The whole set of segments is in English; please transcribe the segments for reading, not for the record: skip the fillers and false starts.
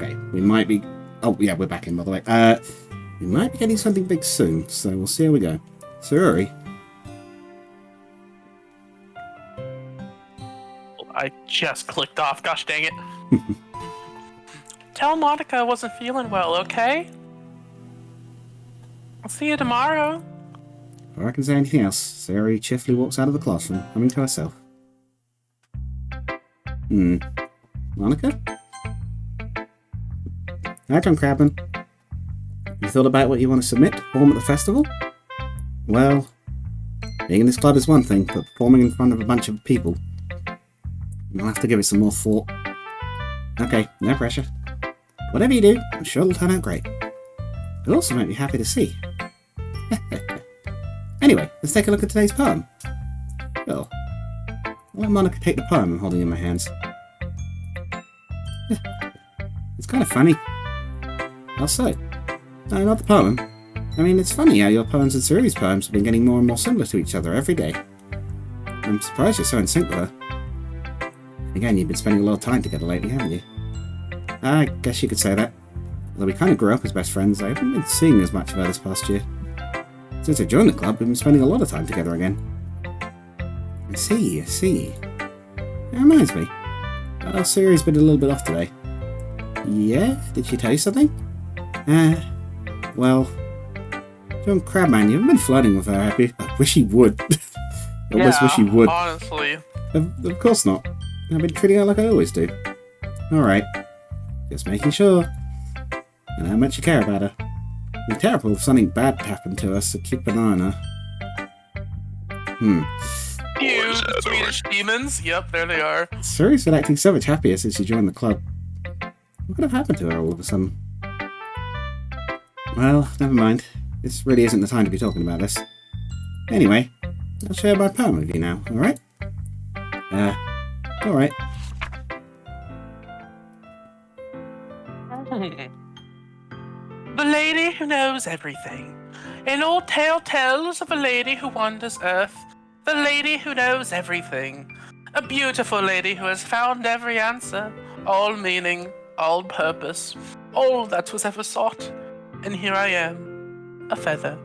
Okay, we might be... Oh, yeah, we're back in, by the way. We might be getting something big soon, so we'll see how we go. Sorori. I just clicked off, gosh dang it. Tell Monica I wasn't feeling well, okay? I'll see you tomorrow. Before I can say anything else, Sorori cheerfully walks out of the classroom, humming to herself. Monica? Hi, John Crabman. You thought about what you want to submit to perform at the festival? Well, being in this club is one thing, but performing in front of a bunch of people, you'll have to give it some more thought. Okay, no pressure. Whatever you do, I'm sure it'll turn out great. It'll also make me happy to see. Anyway, let's take a look at today's poem. Well, I'll let Monica take the poem I'm holding in my hands. It's kind of funny. How so? No, not the poem. I mean, it's funny how your poems and Sorori's poems have been getting more and more similar to each other every day. I'm surprised you're so in sync with her. Again, you've been spending a lot of time together lately, haven't you? I guess you could say that. Although we kind of grew up as best friends, I haven't been seeing as much of her this past year. Since I joined the club, we've been spending a lot of time together again. I see. That reminds me. Sorori's been a little bit off today. Yeah? Did she tell you something? Well... John Crabman, you haven't been flirting with her, have you? I wish he would. I almost wish he would. Honestly. Of course not. I've been treating her like I always do. Alright. Just making sure. And how much you care about her. It'd be terrible if something bad happened to us, so keep an eye on her. You Swedish demons? Yep, there they are. Sorori's been acting so much happier since she joined the club. What could have happened to her all of a sudden? Well, never mind. This really isn't the time to be talking about this. Anyway, I'll share my poem with you now, alright? Alright. The lady who knows everything. An old tale tells of a lady who wanders earth. The lady who knows everything. A beautiful lady who has found every answer. All meaning, all purpose, all that was ever sought. And here I am, a feather.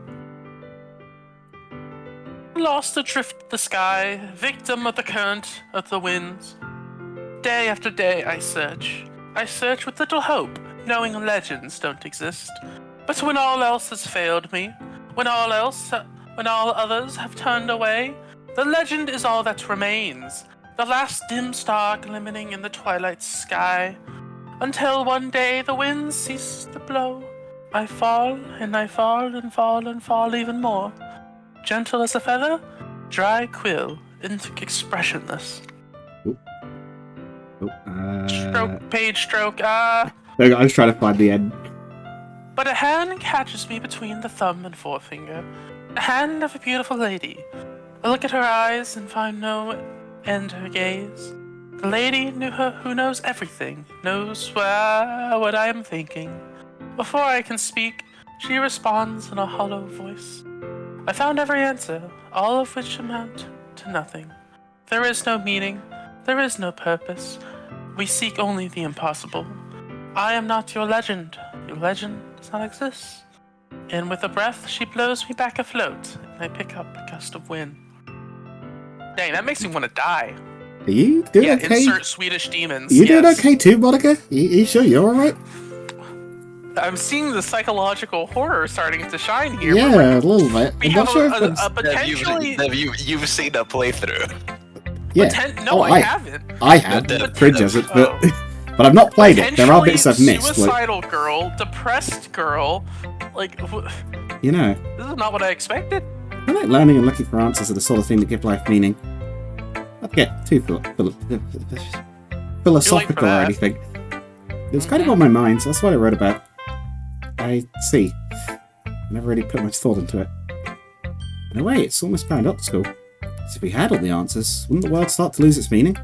Lost adrift of the sky, victim of the current of the winds. Day after day I search with little hope, knowing legends don't exist. But when all else has failed me, when all others have turned away, the legend is all that remains, the last dim star glimmering in the twilight sky. Until one day the winds cease to blow, I fall and I fall and fall and fall even more. Gentle as a feather, dry quill, expressionless. Stroke, page stroke, I was trying to find the end. But a hand catches me between the thumb and forefinger. The hand of a beautiful lady. I look at her eyes and find no end to her gaze. The lady who knows everything, knows what I am thinking. Before I can speak, she responds in a hollow voice. I found every answer, all of which amount to nothing. There is no meaning, there is no purpose. We seek only the impossible. I am not your legend. Your legend does not exist. And with a breath, she blows me back afloat, and I pick up a gust of wind. Dang, that makes me want to die. Are you doing okay? Insert Swedish demons. You doing okay too, Monica? You sure you're alright? I'm seeing the psychological horror starting to shine here. Yeah, a little bit. We have a potentially... You've seen a playthrough. Yeah. No, I haven't. I have. Kringe hasn't, but I've not played it. There are bits I've missed. Suicidal girl, depressed girl, like... You know. This is not what I expected. I like learning and looking for answers are the sort of thing that give life meaning. Not to get too philosophical or anything. It was kind of on my mind, so that's what I wrote about. I see. I never really put much thought into it. In a way, it's almost paradoxical. Because if we had all the answers, wouldn't the world start to lose its meaning?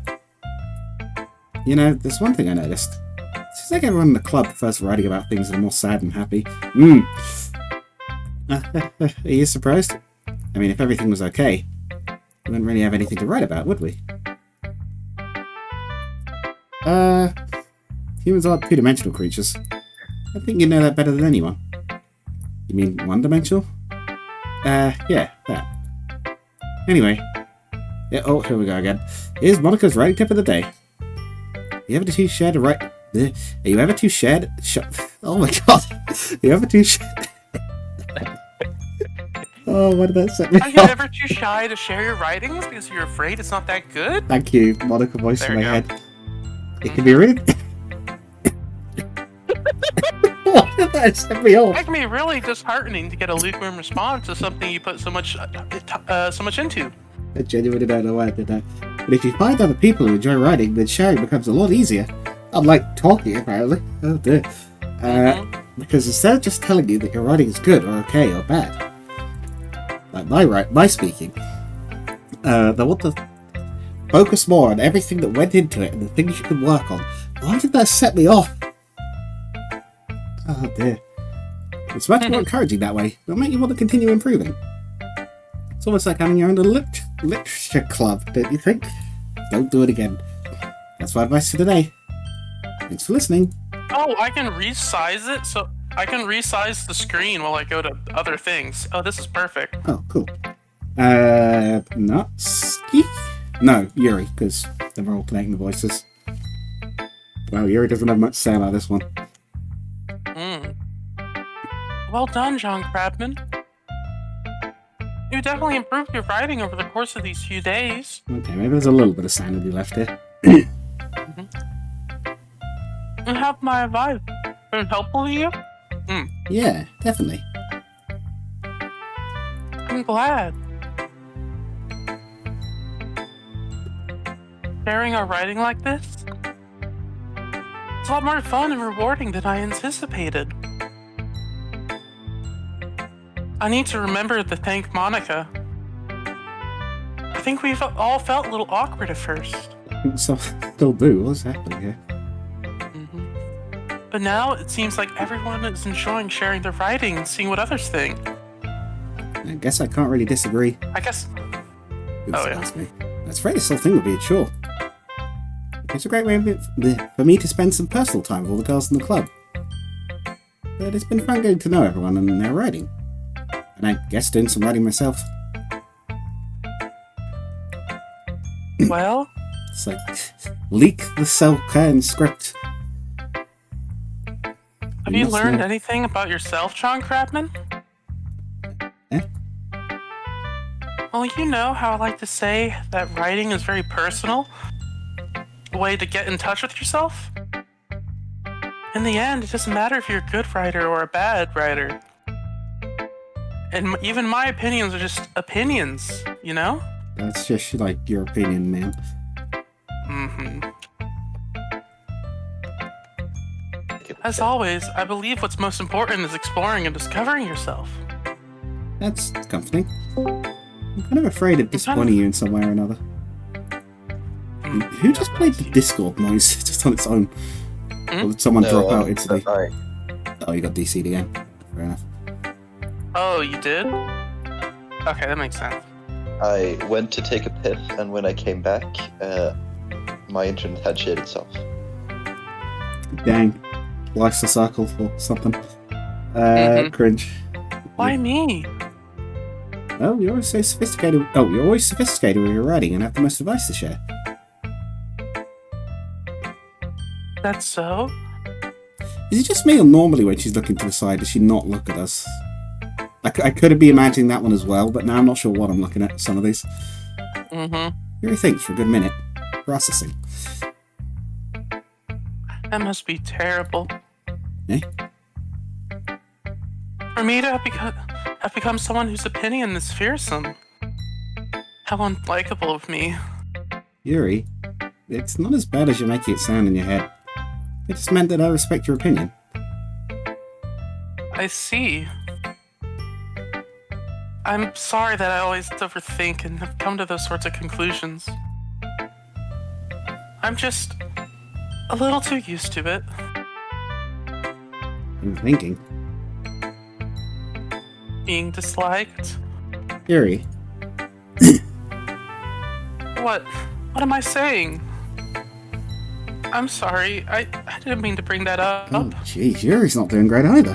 You know, there's one thing I noticed. It seems like everyone in the club prefers writing about things that are more sad and happy. Are you surprised? I mean, if everything was okay, we wouldn't really have anything to write about, would we? Humans are two-dimensional creatures. I think you know that better than anyone. You mean one-dimensional? Yeah, that. Anyway. Yeah, oh, here we go again. Here's Monica's writing tip of the day. You ever too shared to write... Are you ever too shared... Oh my god. You ever too shared... Oh, what did that set me Are you ever too shy to share your writings because you're afraid it's not that good? Thank you, Monica voice There in my we go. head. It can be really... What did that set me off? It can be really disheartening to get a lukewarm response to something you put so much into. I genuinely don't know why I did that. But if you find other people who enjoy writing, then sharing becomes a lot easier. Unlike talking, apparently. Oh dear. Because instead of just telling you that your writing is good or okay or bad, like my speaking, they want to focus more on everything that went into it and the things you can work on. Why did that set me off? Oh dear. It's much more encouraging that way. It'll make you want to continue improving. It's almost like having your own little literature club, don't you think? Don't do it again. That's my advice for today. Thanks for listening. Oh, I can resize it, so I can resize the screen while I go to other things. Oh, this is perfect. Oh, cool. Nutski? No, Yuri, because they were alternating the voices. Well, Yuri doesn't have much to say about this one. Well done, John Crabman. You definitely improved your writing over the course of these few days. Okay, maybe there's a little bit of sanity left here. And have my advice been helpful to you? Yeah, definitely. I'm glad. Sharing our writing like this? It's a lot more fun and rewarding than I anticipated. I need to remember to thank Monica. I think we've all felt a little awkward at first. So, still do. What's happening here? But now it seems like everyone is enjoying sharing their writing and seeing what others think. I guess I can't really disagree. I guess... Oops, Oh, yeah. that's me. I was afraid this whole thing would be a chore. It's a great way for me to spend some personal time with all the girls in the club. But it's been fun getting to know everyone and their writing. And I guess doing some writing myself. Well, It's like, leak the Sel Quinta script. have you must learned know. anything about yourself, John Crabman? Eh? Well, you know how I like to say that writing is very personal. A way to get in touch with yourself. In the end, it doesn't matter if you're a good writer or a bad writer. And even my opinions are just opinions, you know? That's just like your opinion, man. As always, I believe what's most important is exploring and discovering yourself. That's comforting. I'm kind of afraid of disappointing you in some way or another. Who just played the Discord noise just on its own? Or did someone drop out instantly? Sorry. Oh, you got DC'd again. Fair enough. Oh, you did? Okay, that makes sense. I went to take a piss, and when I came back, my internet had shit itself. Dang. Likes the circle or something. Cringe. Why me? Oh, you're always so sophisticated. Oh, you're always sophisticated with your writing and have the most advice to share. That's so? Is it just me, or normally when she's looking to the side, does she not look at us? I could be imagining that one as well, but now I'm not sure what I'm looking at some of these. Mm-hmm. Really think for a good minute. Processing. That must be terrible. Eh? For me to have become someone whose opinion is fearsome. How unlikable of me. Yuri, it's not as bad as you're making it sound in your head. It just meant that I respect your opinion. I see. I'm sorry that I always overthink and have come to those sorts of conclusions. I'm just a little too used to it. I'm thinking. Being disliked. Yuri, What? What am I saying? I'm sorry. I didn't mean to bring that up. Oh, jeez, Yuri's not doing great either.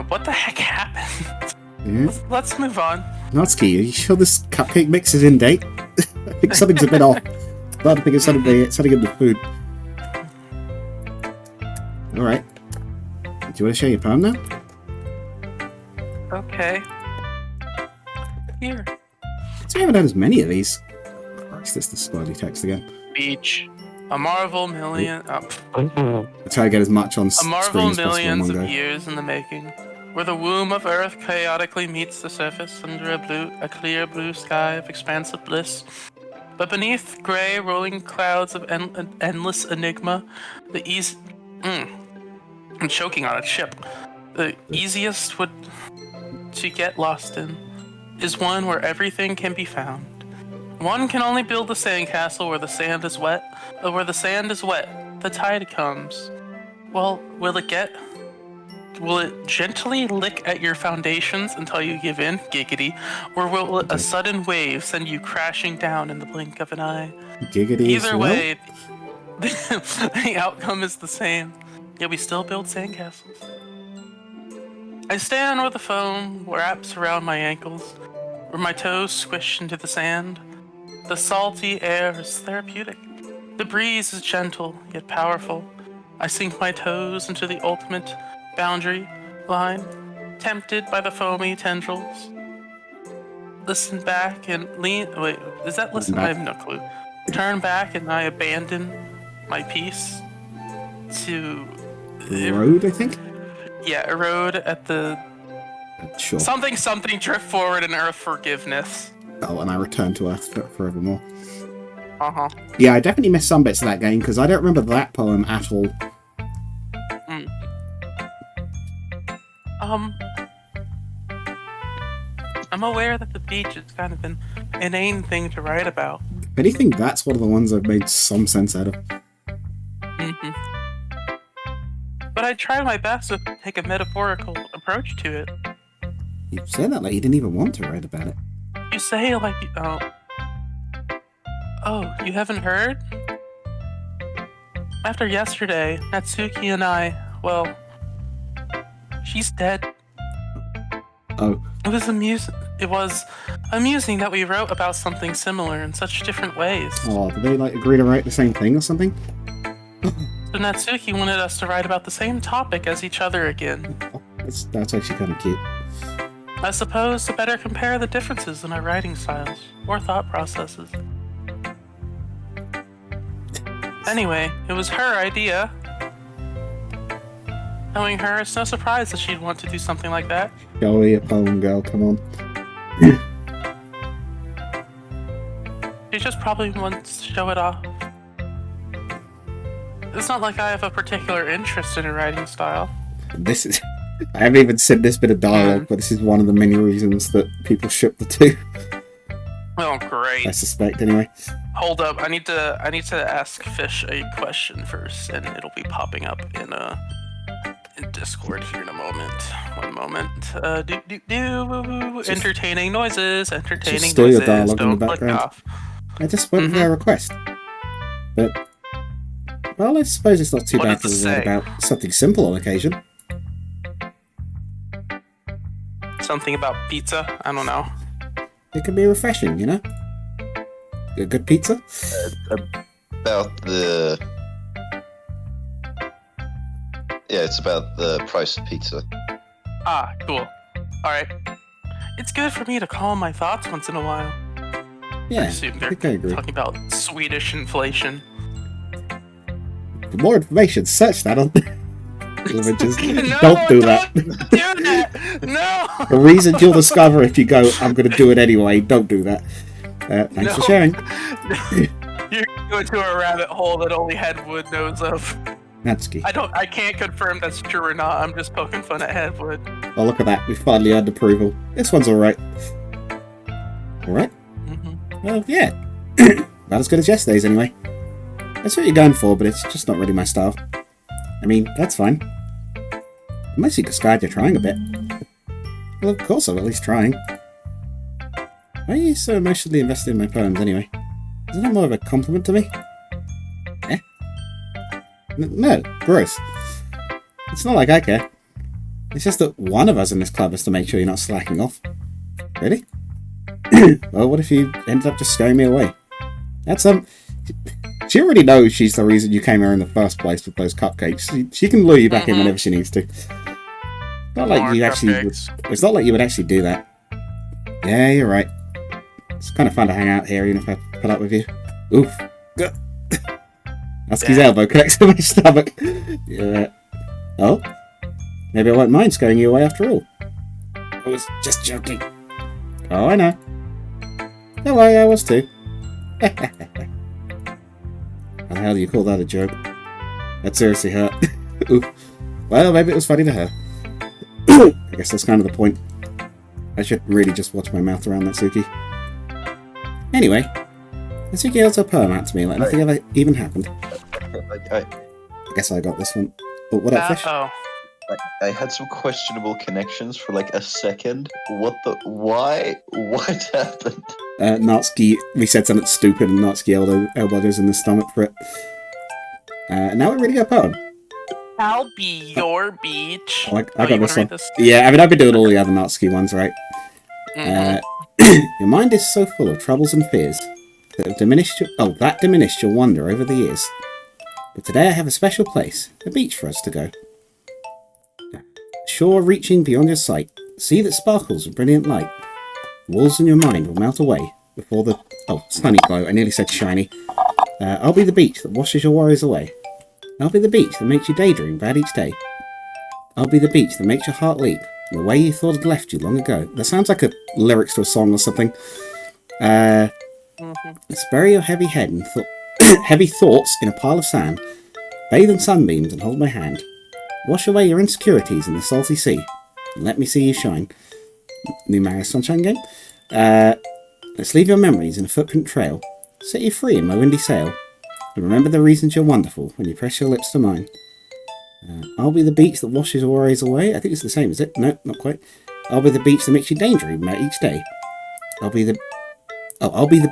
What the heck happened? Yeah. Let's move on. Natsuki, are you sure this cupcake mix is in date? I think something's a bit off. But I think it's something in the food. Alright. Do you want to share your poem now? Okay. Here. So I haven't had as many of these. Christ, it's the smiley text again. Beach. A marvel million. I try to get as much on A screen marvel as possible in millions one of go. years in the making, where the womb of Earth chaotically meets the surface under a clear blue sky of expansive bliss. But beneath gray rolling clouds of endless enigma, the easy. I'm choking on a chip. The easiest to get lost in is one where everything can be found. One can only build a sandcastle where the sand is wet, but where the sand is wet, the tide comes. Well, will it gently lick at your foundations until you give in, giggity, or will a sudden wave send you crashing down in the blink of an eye? Giggity Either as well? way, the outcome is the same, yet we still build sandcastles. I stand where the foam wraps around my ankles, where my toes squish into the sand. The salty air is therapeutic. The breeze is gentle, yet powerful. I sink my toes into the ultimate boundary line, tempted by the foamy tendrils. Listen back and lean. Wait, is that listen? I have no clue. Turn back and I abandon my peace to. Road, I think? Yeah, erode at the. Sure. Something drift forward in earth forgiveness. Oh, and I return to Earth forevermore. Uh-huh. Yeah, I definitely missed some bits of that game, because I don't remember that poem at all. I'm aware that the beach is kind of an inane thing to write about. If anything, that's one of the ones I've made some sense out of. But I try my best to take a metaphorical approach to it. You said that like you didn't even want to write about it. You say like, oh, you haven't heard? After yesterday, Natsuki and I, well, she's dead. Oh. It was amusing that we wrote about something similar in such different ways. Oh, did they like agree to write the same thing or something? So Natsuki wanted us to write about the same topic as each other again. Oh, that's actually kind of cute. I suppose to better compare the differences in our writing styles or thought processes. Anyway, it was her idea. Knowing her, it's no surprise that she'd want to do something like that. Go be a poem girl, come on. She just probably wants to show it off. It's not like I have a particular interest in her writing style. This is... I haven't even said this bit of dialogue, but this is one of the many reasons that people ship the two. Oh, great. I suspect, anyway. Hold up, I need to ask Fish a question first, and it'll be popping up in Discord here in a moment. One moment. Entertaining noises. Just still your dialogue in the Don't click background. off. I just went for their request. But, well, I suppose it's not too What bad does to it write say? about something simple on occasion. Something about pizza? I don't know. It can be refreshing, you know? A good pizza? About the... Yeah, it's about the price of pizza. Ah, cool. Alright. It's good for me to calm my thoughts once in a while. I Yeah, assume I they're think I agree. talking about Swedish inflation. For more information, search that on images. No, Don't do that. do that! No! The reasons you'll discover if you go, I'm going to do it anyway, don't do that. Thanks for No. sharing. You're going to a rabbit hole that only Headwood knows of. Natsuki. I can't confirm that's true or not. I'm just poking fun at Headwood. Oh, look at that. We finally earned approval. This one's alright. Alright? Well, yeah. About as good as yesterday's, anyway. That's what you're going for, but it's just not really my style. I mean, that's fine. Unless you describe you're trying a bit. Well, of course I'm at least trying. Why are you so emotionally invested in my poems, anyway? Isn't that more of a compliment to me? Eh? No, gross. It's not like I care. It's just that one of us in this club has to make sure you're not slacking off. Really? Well, what if you ended up just scaring me away? That's She already knows she's the reason you came here in the first place with those cupcakes. She can lure you back in whenever she needs to. It's not like you actually. It's not like you would actually do that. Yeah, you're right. It's kind of fun to hang out here, even if I put up with you. Oof. Husky's elbow connects to my stomach. Yeah. Oh? Maybe I won't mind scaring you away after all. I was just joking. Oh, I know. Don't worry, I was too. How the hell do you call that a joke? That seriously hurt. Oof. Well, maybe it was funny to her. I guess that's kind of the point. I should really just watch my mouth around that Suki. Anyway, Suki held her poem out to me like nothing ever even happened. I guess I got this one. But what up, Fish? I had some questionable connections for like a second. Why? What happened? Natsuki, we said something stupid and Natsuki elbowed us in the stomach for it. Now we're reading a poem. I'll be your beach. Oh, I got this one. Yeah, I mean, I've been doing all the other Natsuki ones, right? Your mind is so full of troubles and fears that have diminished your wonder over the years. But today I have a special place, a beach for us to go. Shore reaching beyond your sight, sea that sparkles with brilliant light. Walls in your mind will melt away before the... Oh, sunny glow. I nearly said shiny. I'll be the beach that washes your worries away. I'll be the beach that makes you daydream about each day. I'll be the beach that makes your heart leap in the way you thought had left you long ago. That sounds like a lyrics to a song or something. Let's bury your heavy head and heavy thoughts in a pile of sand. Bathe in sunbeams and hold my hand. Wash away your insecurities in the salty sea. And let me see you shine. New Mario Sunshine game. Let's leave your memories in a footprint trail. Set you free in my windy sail. And remember the reasons you're wonderful when you press your lips to mine. I'll be the beach that washes your worries away. I think it's the same, is it? No, not quite. I'll be the beach that makes you daydream about each day. I'll be the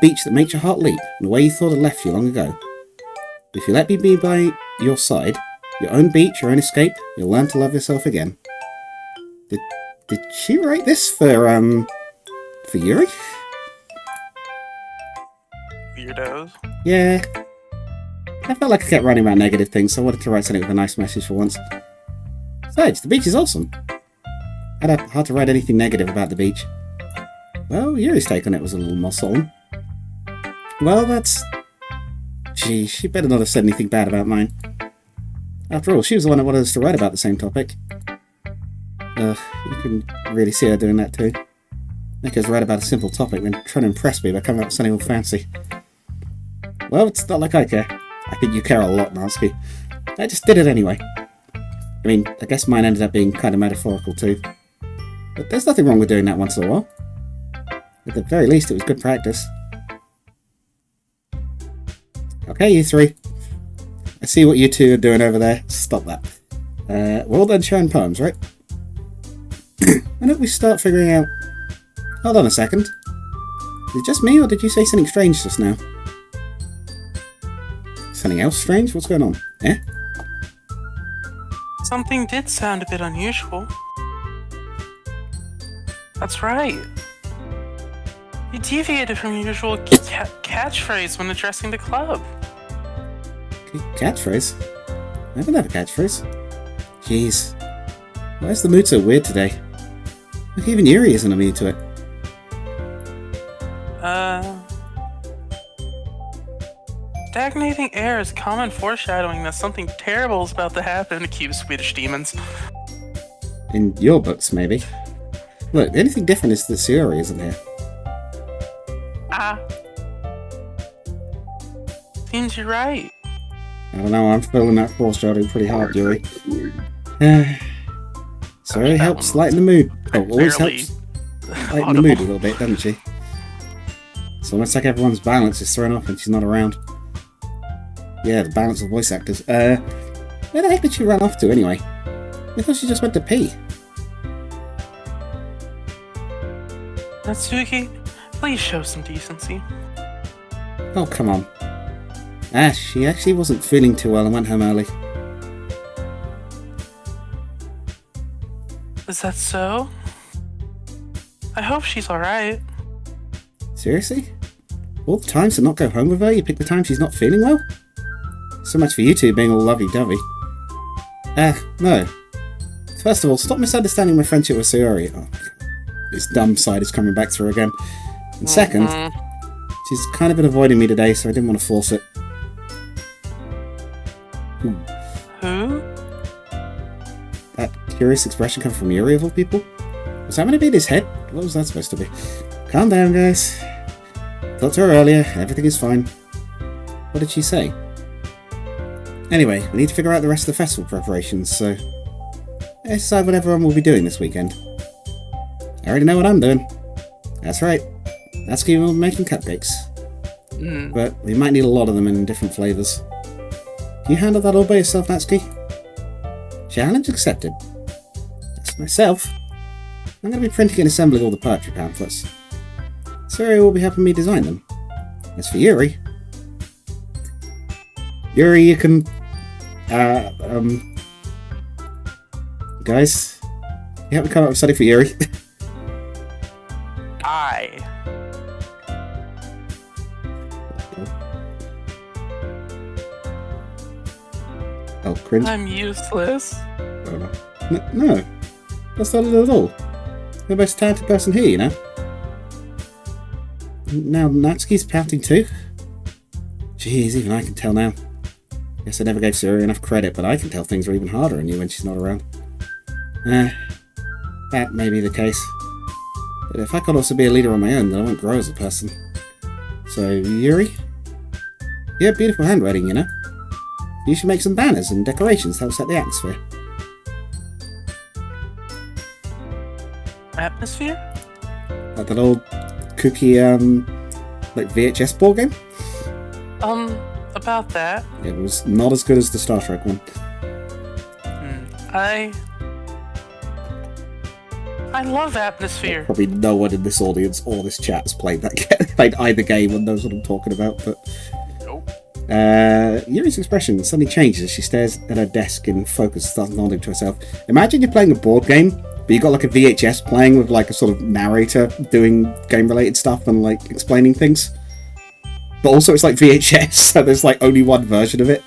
beach that makes your heart leap in the way you thought had left you long ago. If you let me be by your side, your own beach, your own escape, you'll learn to love yourself again. Did she write this for Yuri? Weirdos. Yeah. I felt like I kept writing about negative things, so I wanted to write something with a nice message for once. Besides, the beach is awesome. I had hard to write anything negative about the beach. Well, Yuri's take on it was a little more solemn. Well, that's... Gee, she better not have said anything bad about mine. After all, she was the one that wanted us to write about the same topic. You can really see her doing that too. Make us write about a simple topic, then trying to impress me by coming up with something all fancy. Well, it's not like I care. I think you care a lot, Natsuki. I just did it anyway. I mean, I guess mine ended up being kind of metaphorical too. But there's nothing wrong with doing that once in a while. At the very least, it was good practice. Okay, you three. I see what you two are doing over there. Stop that. We're all done sharing poems, right? Why don't we start figuring out... Hold on a second. Is it just me, or did you say something strange just now? Something else strange? What's going on? Eh? Something did sound a bit unusual. That's right. You deviated from your usual catchphrase when addressing the club. Catchphrase? I haven't had a catchphrase. Jeez. Why is the mood so weird today? Look, even Yuri isn't immune to it. Stagnating air is common foreshadowing that something terrible is about to happen to cute Swedish demons. In your books, maybe. Look, the only thing different is that Sayori isn't here. Seems you're right. I don't know, I'm feeling that foreshadowing pretty hard, Yuri. Sayori helps lighten the mood. Oh, always helps lighten the mood a little bit, doesn't she? It's almost like everyone's balance is thrown off when she's not around. Yeah, the balance of voice actors. Where the heck did she run off to, anyway? I thought she just went to pee. Natsuki, please show some decency. Oh, come on. She actually wasn't feeling too well and went home early. Is that so? I hope she's alright. Seriously? All the times to not go home with her, you pick the time she's not feeling well? So much for you two being all lovey-dovey. No. First of all, stop misunderstanding my friendship with Sayori. Oh, this dumb side is coming back through again. And second, she's kind of been avoiding me today, so I didn't want to force it. Who? That curious expression come from Yuri, of all people? Was that meant to be in his head? What was that supposed to be? Calm down, guys. Talked to her earlier. Everything is fine. What did she say? Anyway, we need to figure out the rest of the festival preparations, so let's decide what everyone will be doing this weekend. I already know what I'm doing. That's right. Natsuki will be making cupcakes. But we might need a lot of them in different flavours. Can you handle that all by yourself, Natsuki? Challenge accepted. As for myself, I'm going to be printing and assembling all the poetry pamphlets. Sari will be helping me design them. As for Yuri, you can... Guys, you help me come up with something for Yuri. Oh, cringe. I'm useless. Oh, no, that's not it at all. You're the most talented person here, you know. Now Natsuki's pouting too. Jeez, even I can tell now. Guess I never gave Suri enough credit, but I can tell things are even harder on you when she's not around. That may be the case. But if I could also be a leader on my own, then I won't grow as a person. So, Yuri? You have beautiful handwriting, you know. You should make some banners and decorations to help set the atmosphere. Atmosphere? Like that old kooky, like VHS board game? About that. It was not as good as the Star Trek one. I love Atmosphere. Probably no one in this audience or this chat has played that played either game and knows what I'm talking about, but... Nope. Yuri's expression suddenly changes as she stares at her desk in focus and starts nodding to herself. Imagine you're playing a board game, but you got like a VHS playing with like a sort of narrator doing game-related stuff and like explaining things. But also it's like VHS, so there's like only one version of it.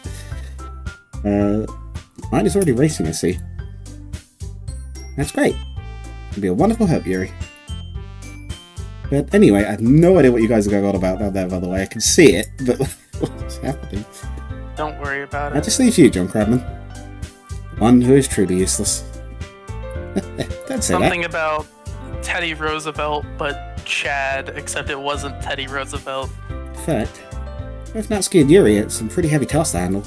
Mine is already racing, I see. That's great. It'll be a wonderful help, Yuri. But anyway, I have no idea what you guys are going on about down there, by the way. I can see it, but what's happening? Don't worry about it. I just leave you, John Crabman. One who is truly useless. Don't say Something that. about Teddy Roosevelt, but Chad, except it wasn't Teddy Roosevelt. In fact, both Natsuki and Yuri had some pretty heavy tasks to handle.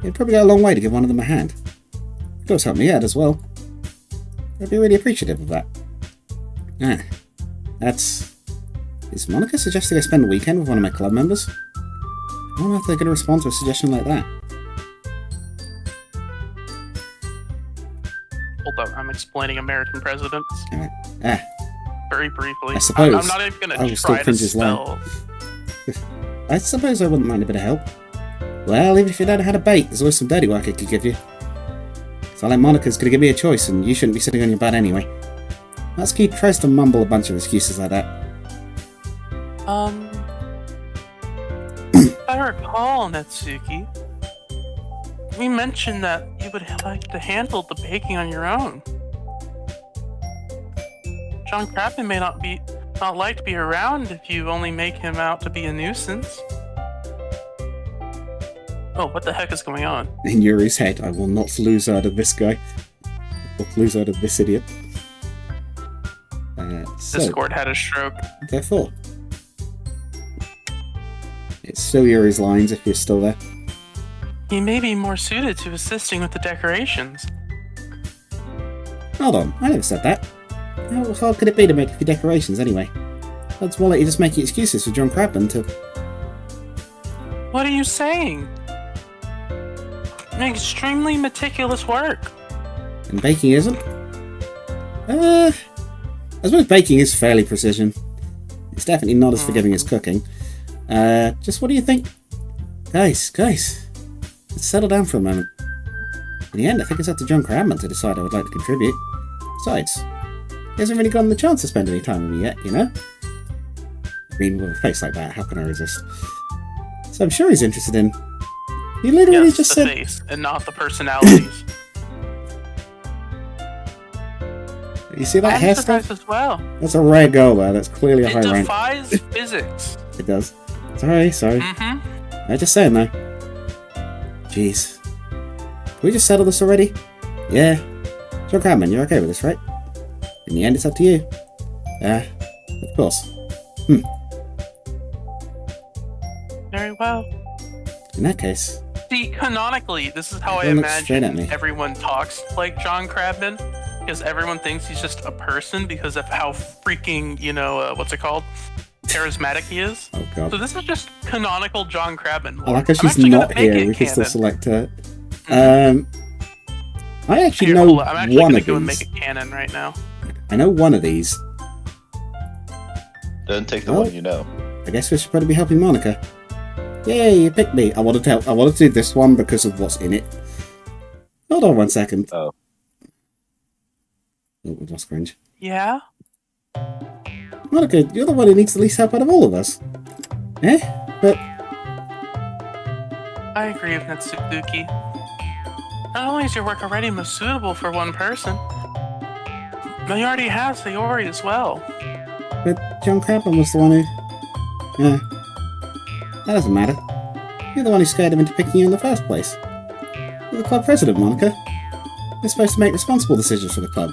It'd probably go a long way to give one of them a hand. You could also help me out as well. I'd be really appreciative of that. That's... Is Monica suggesting I spend the weekend with one of my club members? I don't know if they're going to respond to a suggestion like that. Hold up, I'm explaining American presidents. Very briefly. I suppose I'm not even I going will to still try to Cringe's line. spell. I suppose I wouldn't mind a bit of help. Well, even if you don't know how to bake, there's always some dirty work I could give you. So like Monica's going to give me a choice, and you shouldn't be sitting on your butt anyway. Natsuki tries to mumble a bunch of excuses like that. If I recall, Natsuki, we mentioned that you would like to handle the baking on your own. John Crabman may not like to be around if you only make him out to be a nuisance. Oh, what the heck is going on? In Yuri's head, I will not lose out of this guy. Or lose out of this idiot. Discord had a stroke. Therefore, it's still Yuri's lines if you're still there. He may be more suited to assisting with the decorations. Hold on, I never said that. How hard could it be to make a few decorations anyway? That's more like you're just making excuses for John Crabman to... What are you saying? Extremely meticulous work. And baking isn't? I suppose baking is fairly precision. It's definitely not as forgiving as cooking. Just what do you think? Guys, let's settle down for a moment. In the end, I think it's up to John Crabman to decide I would like to contribute. Besides, he hasn't really gotten the chance to spend any time with me yet, you know? I mean, with a face like that, how can I resist? So I'm sure he's interested in... You literally Yes, just the said... face and not the personalities. You see that I'm hairstyle? surprised as well. That's a rare girl there. That's clearly a It high rank. defies physics. It does. Sorry. Mm-hmm. I'm just saying though. Jeez. Can we just settle this already? Yeah. John Crabman, you're okay with this, right? In the end, it's up to you. Of course. Very well. In that case... See, canonically, this is how I Don't look straight at imagine me. everyone talks like John Crabman. Because everyone thinks he's just a person because of how freaking, what's it called? Charismatic he is. Oh god. So this is just canonical John Crabman. I like how I'm she's actually gonna not make here. it We can still canon. select her. I actually Here, know hold on. I'm actually one gonna of go and these. make it canon right now. I know one of these. Don't take the Oh. one you know. I guess we should probably be helping Monica. Yay, you picked me. I wanted to do this one because of what's in it. Hold on 1 second. Oh. Oh, we lost Kringe. Yeah? Monica, you're the one who needs the least help out of all of us. Eh? But I agree with Natsuki. Not only is your work already most suitable for one person, but you already have Sayori as well. John Crabman was the one who... Yeah. That doesn't matter. You're the one who scared him into picking you in the first place. You're the club president, Monica. You're supposed to make responsible decisions for the club.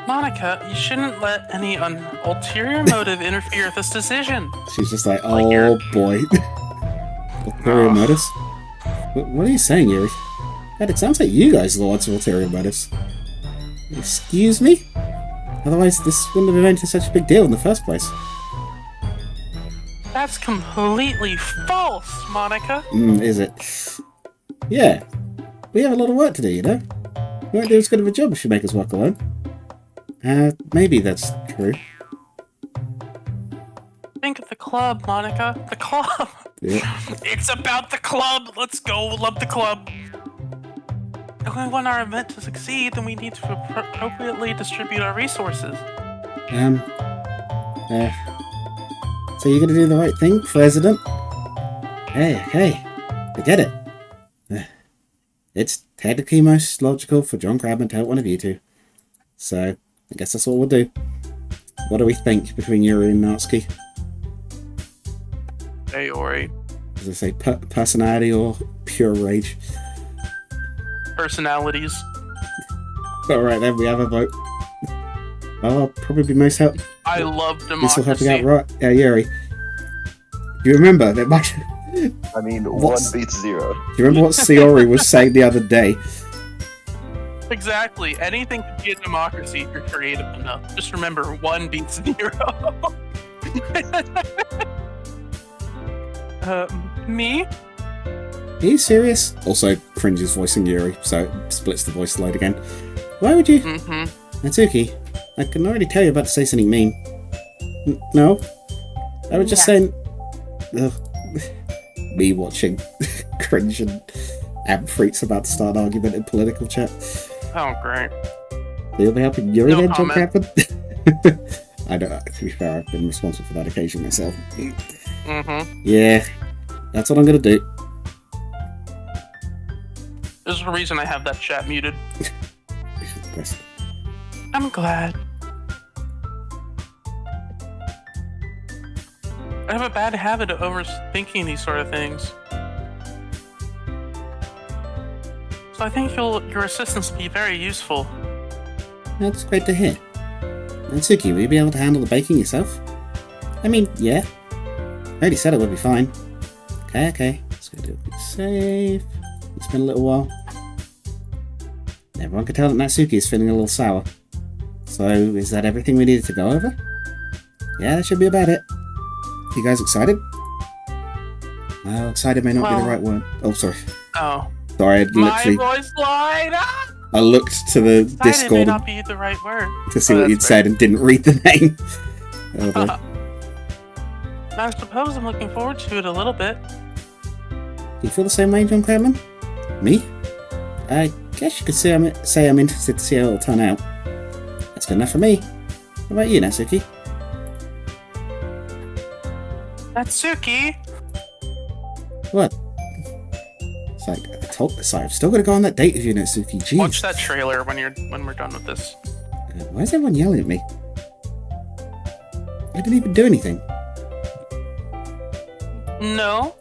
Monica, you shouldn't let any ulterior motive interfere with this decision. She's just like, Like oh you're- boy. Ulterior motives? What are you saying, Yuri? God, it sounds like you guys are the ones with ulterior motives. Excuse me? Otherwise, this wouldn't have been such a big deal in the first place. That's completely false, Monica. Is it? Yeah. We have a lot of work to do, you know? We won't do as good of a job if you make us work alone. Maybe that's true. Think of the club, Monica. The club. Yeah. It's about the club. Let's go. Love the club. If we want our event to succeed, then we need to appropriately distribute our resources. So you're gonna do the right thing, President? Hey, I get it. It's technically most logical for John Crabman to help one of you two. So, I guess that's what we'll do. What do we think between Yuri and Natsuki? Sayori. Does it say personality or pure rage? Personalities. Alright then, we have a vote. Well, I'll probably be most help. I love This will helping democracy. out right. Yuri. Do you remember that much? I mean, What's- 1 beats 0. Do you remember what Sayori was saying the other day? Exactly. Anything could be a democracy if you're creative enough. Just remember, 1 beats 0. Me? Are you serious? Also, Kringe is voicing Yuri, so it splits the voice load again. Why would you? Mm-hmm. Natsuki, I can already tell you're about to say something mean. No? I was just saying... Ugh. Me watching Kringe and Ab Freaks about to start an argument in political chat. Oh, great. So you'll be helping Yuri No then, John comment. Crabman? I don't know. To be fair, I've been responsible for that occasion myself. Mm-hmm. Yeah, that's what I'm gonna do. There's a reason I have that chat muted. Yes. I'm glad. I have a bad habit of overthinking these sort of things. So I think your assistance will be very useful. That's great to hear. Natsuki, will you be able to handle the baking yourself? I mean, yeah. I already said it would be fine. Okay. Let's go do a quick save. It's been a little while. Everyone can tell that Natsuki is feeling a little sour. So, is that everything we needed to go over? Yeah, that should be about it. You guys excited? Well, excited may not be the Well- right word. Oh, sorry. Oh. Sorry, I My literally... voice line! Ah! I looked to the Excited may Discord not be the right word. to see Oh, what that's you'd said and didn't read the name. Oh, boy. I suppose I'm looking forward to it a little bit. Do you feel the same way, John Crabman? Me? I guess you could say I'm interested to see how it'll turn out. That's good enough for me. What about you, Natsuki? Natsuki! What? It's like, I'm still gonna go on that date with you, Natsuki. Jeez. Watch that trailer when we're done with this. Why is everyone yelling at me? I didn't even do anything. No.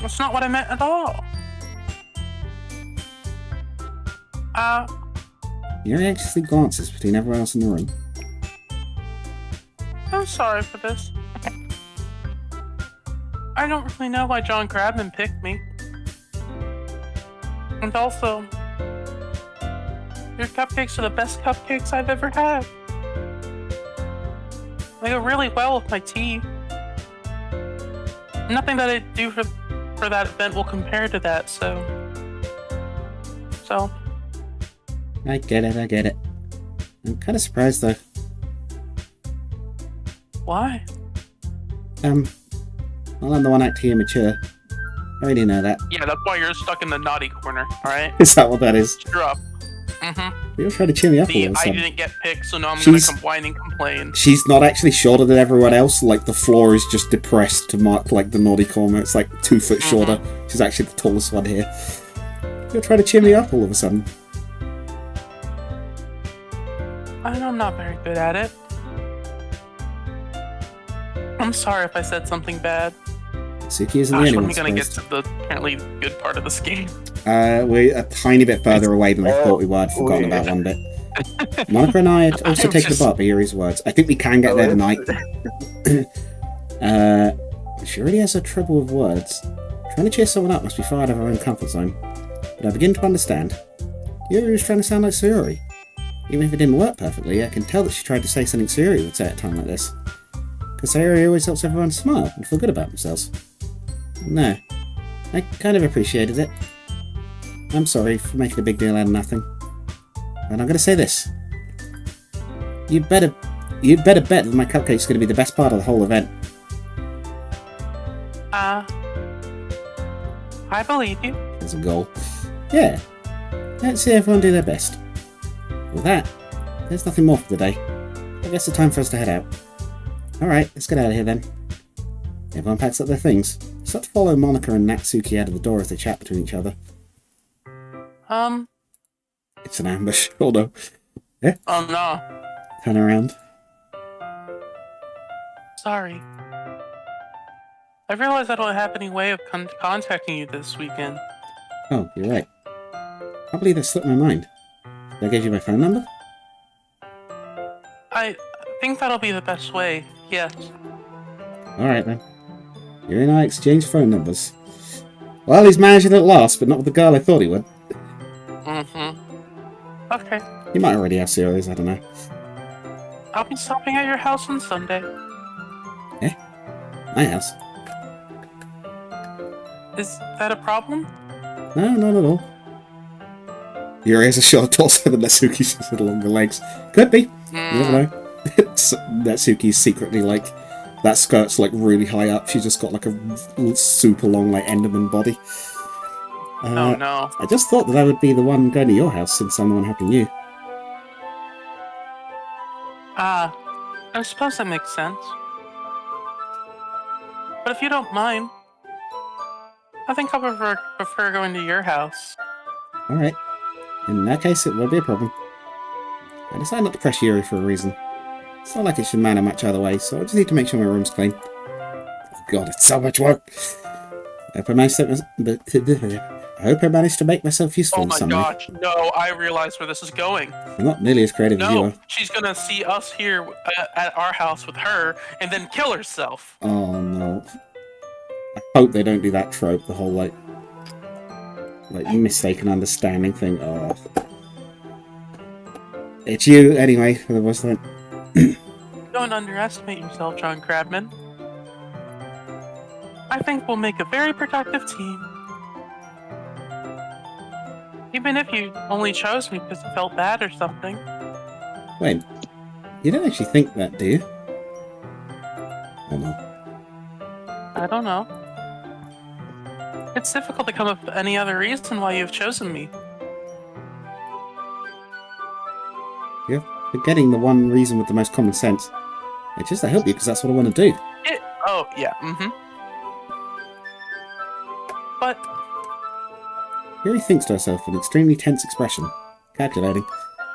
That's not what I meant at all. Yuri anxiously glances between everyone else in the room. I'm sorry for this. I don't really know why John Crabman picked me. And also, your cupcakes are the best cupcakes I've ever had. They go really well with my tea. Nothing that I do for that event will compare to that, so... I get it. I'm kind of surprised, though. Why? Well, I'm the one acting immature. I already know that. Yeah, that's why you're stuck in the naughty corner, alright? Is that what that is? You're up. Mm-hmm. You're trying to cheer me up a little, I son. didn't get picked, so now I'm gonna come whine and complain. She's not actually shorter than everyone else. Like, the floor is just depressed to mark, like, the naughty corner. It's, like, 2 foot shorter. She's actually the tallest one here. You're trying to cheer me up all of a sudden. I'm not very good at it. I'm sorry if I said something bad. Suki isn't the only when one. are we gonna get to the apparently good part of this game? We're a tiny bit further away than I thought we were. I'd forgotten about one bit. Monica and I had also taken the bar by Yuri's words. I think we can get there tonight. She really has a trouble with words. Trying to cheer someone up must be far out of her own comfort zone. But I begin to understand. Yuri was trying to sound like Sayori. Even if it didn't work perfectly, I can tell that she tried to say something Sayori would say at a time like this. Because Sayori always helps everyone smile and feel good about themselves. No, I kind of appreciated it. I'm sorry for making a big deal out of nothing. And I'm going to say this. You'd better bet that my cupcake's going to be the best part of the whole event. I believe you. As a goal. Yeah. Let's see everyone do their best. With that, there's nothing more for the day. I guess it's time for us to head out. Alright, let's get out of here then. Everyone packs up their things. Start to follow Monica and Natsuki out of the door as they chat between each other. It's an ambush. Oh no. Yeah? Oh no. Turn around. Sorry. I realized I don't have any way of contacting you this weekend. Oh, you're right. I can't believe that slipped my mind. Did I give you my phone number? I think that'll be the best way, yes. Alright then. You and I exchanged phone numbers. Well, he's managing at last, but not with the girl I thought he would. Okay. He might already have serious, I don't know. I'll be stopping at your house on Sunday. Eh? My house? Is that a problem? No, not at all. Yuri has a short torso and Natsuki's just with longer legs. Could be. You never know. Natsuki's secretly like... That skirt's like really high up. She's just got like a super long like Enderman body. Oh no. I just thought that I would be the one going to your house since I'm the one helping you. I suppose that makes sense. But if you don't mind, I think I'll prefer going to your house. Alright. In that case, it won't be a problem. I decided not to pressure Yuri for a reason. It's not like it should matter much either way, so I just need to make sure my room's clean. Oh god, it's so much work! I hope I managed to make myself useful in some way. Oh my gosh, no, I realize where this is going. I'm not nearly as creative as you No, are. she's gonna see us here at our house with her and then kill herself. Oh no. I hope they don't do that trope, the whole like mistaken understanding thing. Oh. It's you, anyway, for the most part. Don't underestimate yourself, John Crabman. I think we'll make a very productive team. Even if you only chose me because you felt bad or something. Wait, you don't actually think that, do you? Or no? I don't know. It's difficult to come up with any other reason why you've chosen me. You're forgetting the one reason with the most common sense. It's just to help you because that's what I want to do. Oh, yeah, But Yuri thinks to herself with an extremely tense expression. Calculating.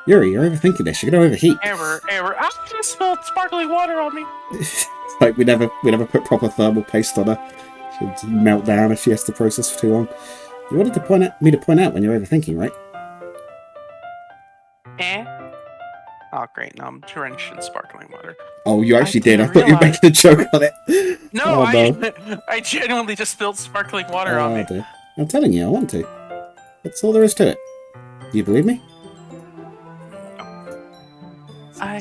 Yuri, you're overthinking this. You're going to overheat. error. I just spilled sparkling water on me. It's like we never put proper thermal paste on her. She'll melt down if she has to process for too long. You wanted me to point out when you're overthinking, right? Oh, great. Now I'm drenched in sparkling water. Oh, you actually did. I didn't thought you were realize- making a joke on it. No, Oh, no. I genuinely just spilled sparkling water on me. Dear. I'm telling you, I want to. That's all there is to it. Do you believe me?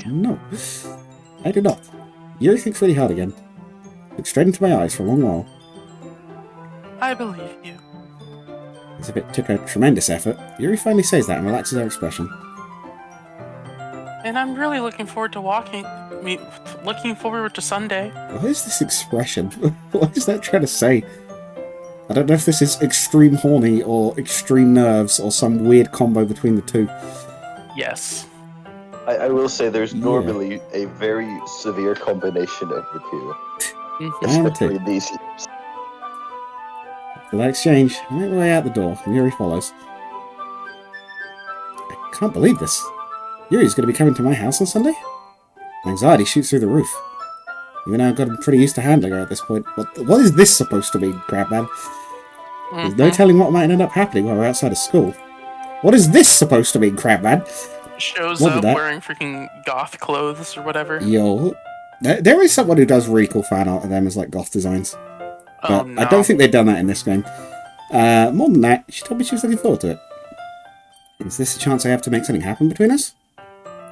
No. I do not. Yuri thinks really hard again. Looked straight into my eyes for a long while. I believe you. As if it took a tremendous effort, Yuri finally says that and relaxes her expression. And I'm really looking forward to looking forward to Sunday. What is this expression? What is that trying to say? I don't know if this is extreme horny or extreme nerves or some weird combo between the two. Yes. I will say there's normally a very severe combination of the two. Especially these years. For that exchange, I make my way out the door, and Yuri follows. I can't believe this. Yuri's going to be coming to my house on Sunday? My anxiety shoots through the roof. Even though I've gotten pretty used to handling her at this point. What is this supposed to mean, Crabman? There's no telling what might end up happening while we're outside of school. What is this supposed to mean, Crabman? Shows up wearing freaking goth clothes or whatever. Yo, there is someone who does really cool fan art of them as like goth designs. But No. I don't think they've done that in this game. More than that, she told me she was looking forward to it. Is this a chance I have to make something happen between us?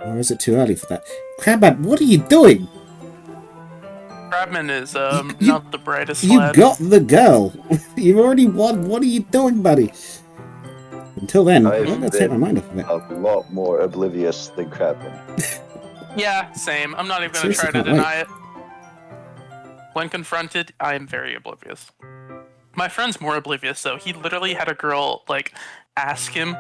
Or is it too early for that? Crabman, what are you doing? Crabman is not the brightest You lad. got the girl. You've already won. What are you doing, buddy? Until then, I'm going to take my mind off of it. A lot more oblivious than Crabman. Yeah, same. I'm not even going to try to deny it. When confronted, I am very oblivious. My friend's more oblivious, though. He literally had a girl, like, ask him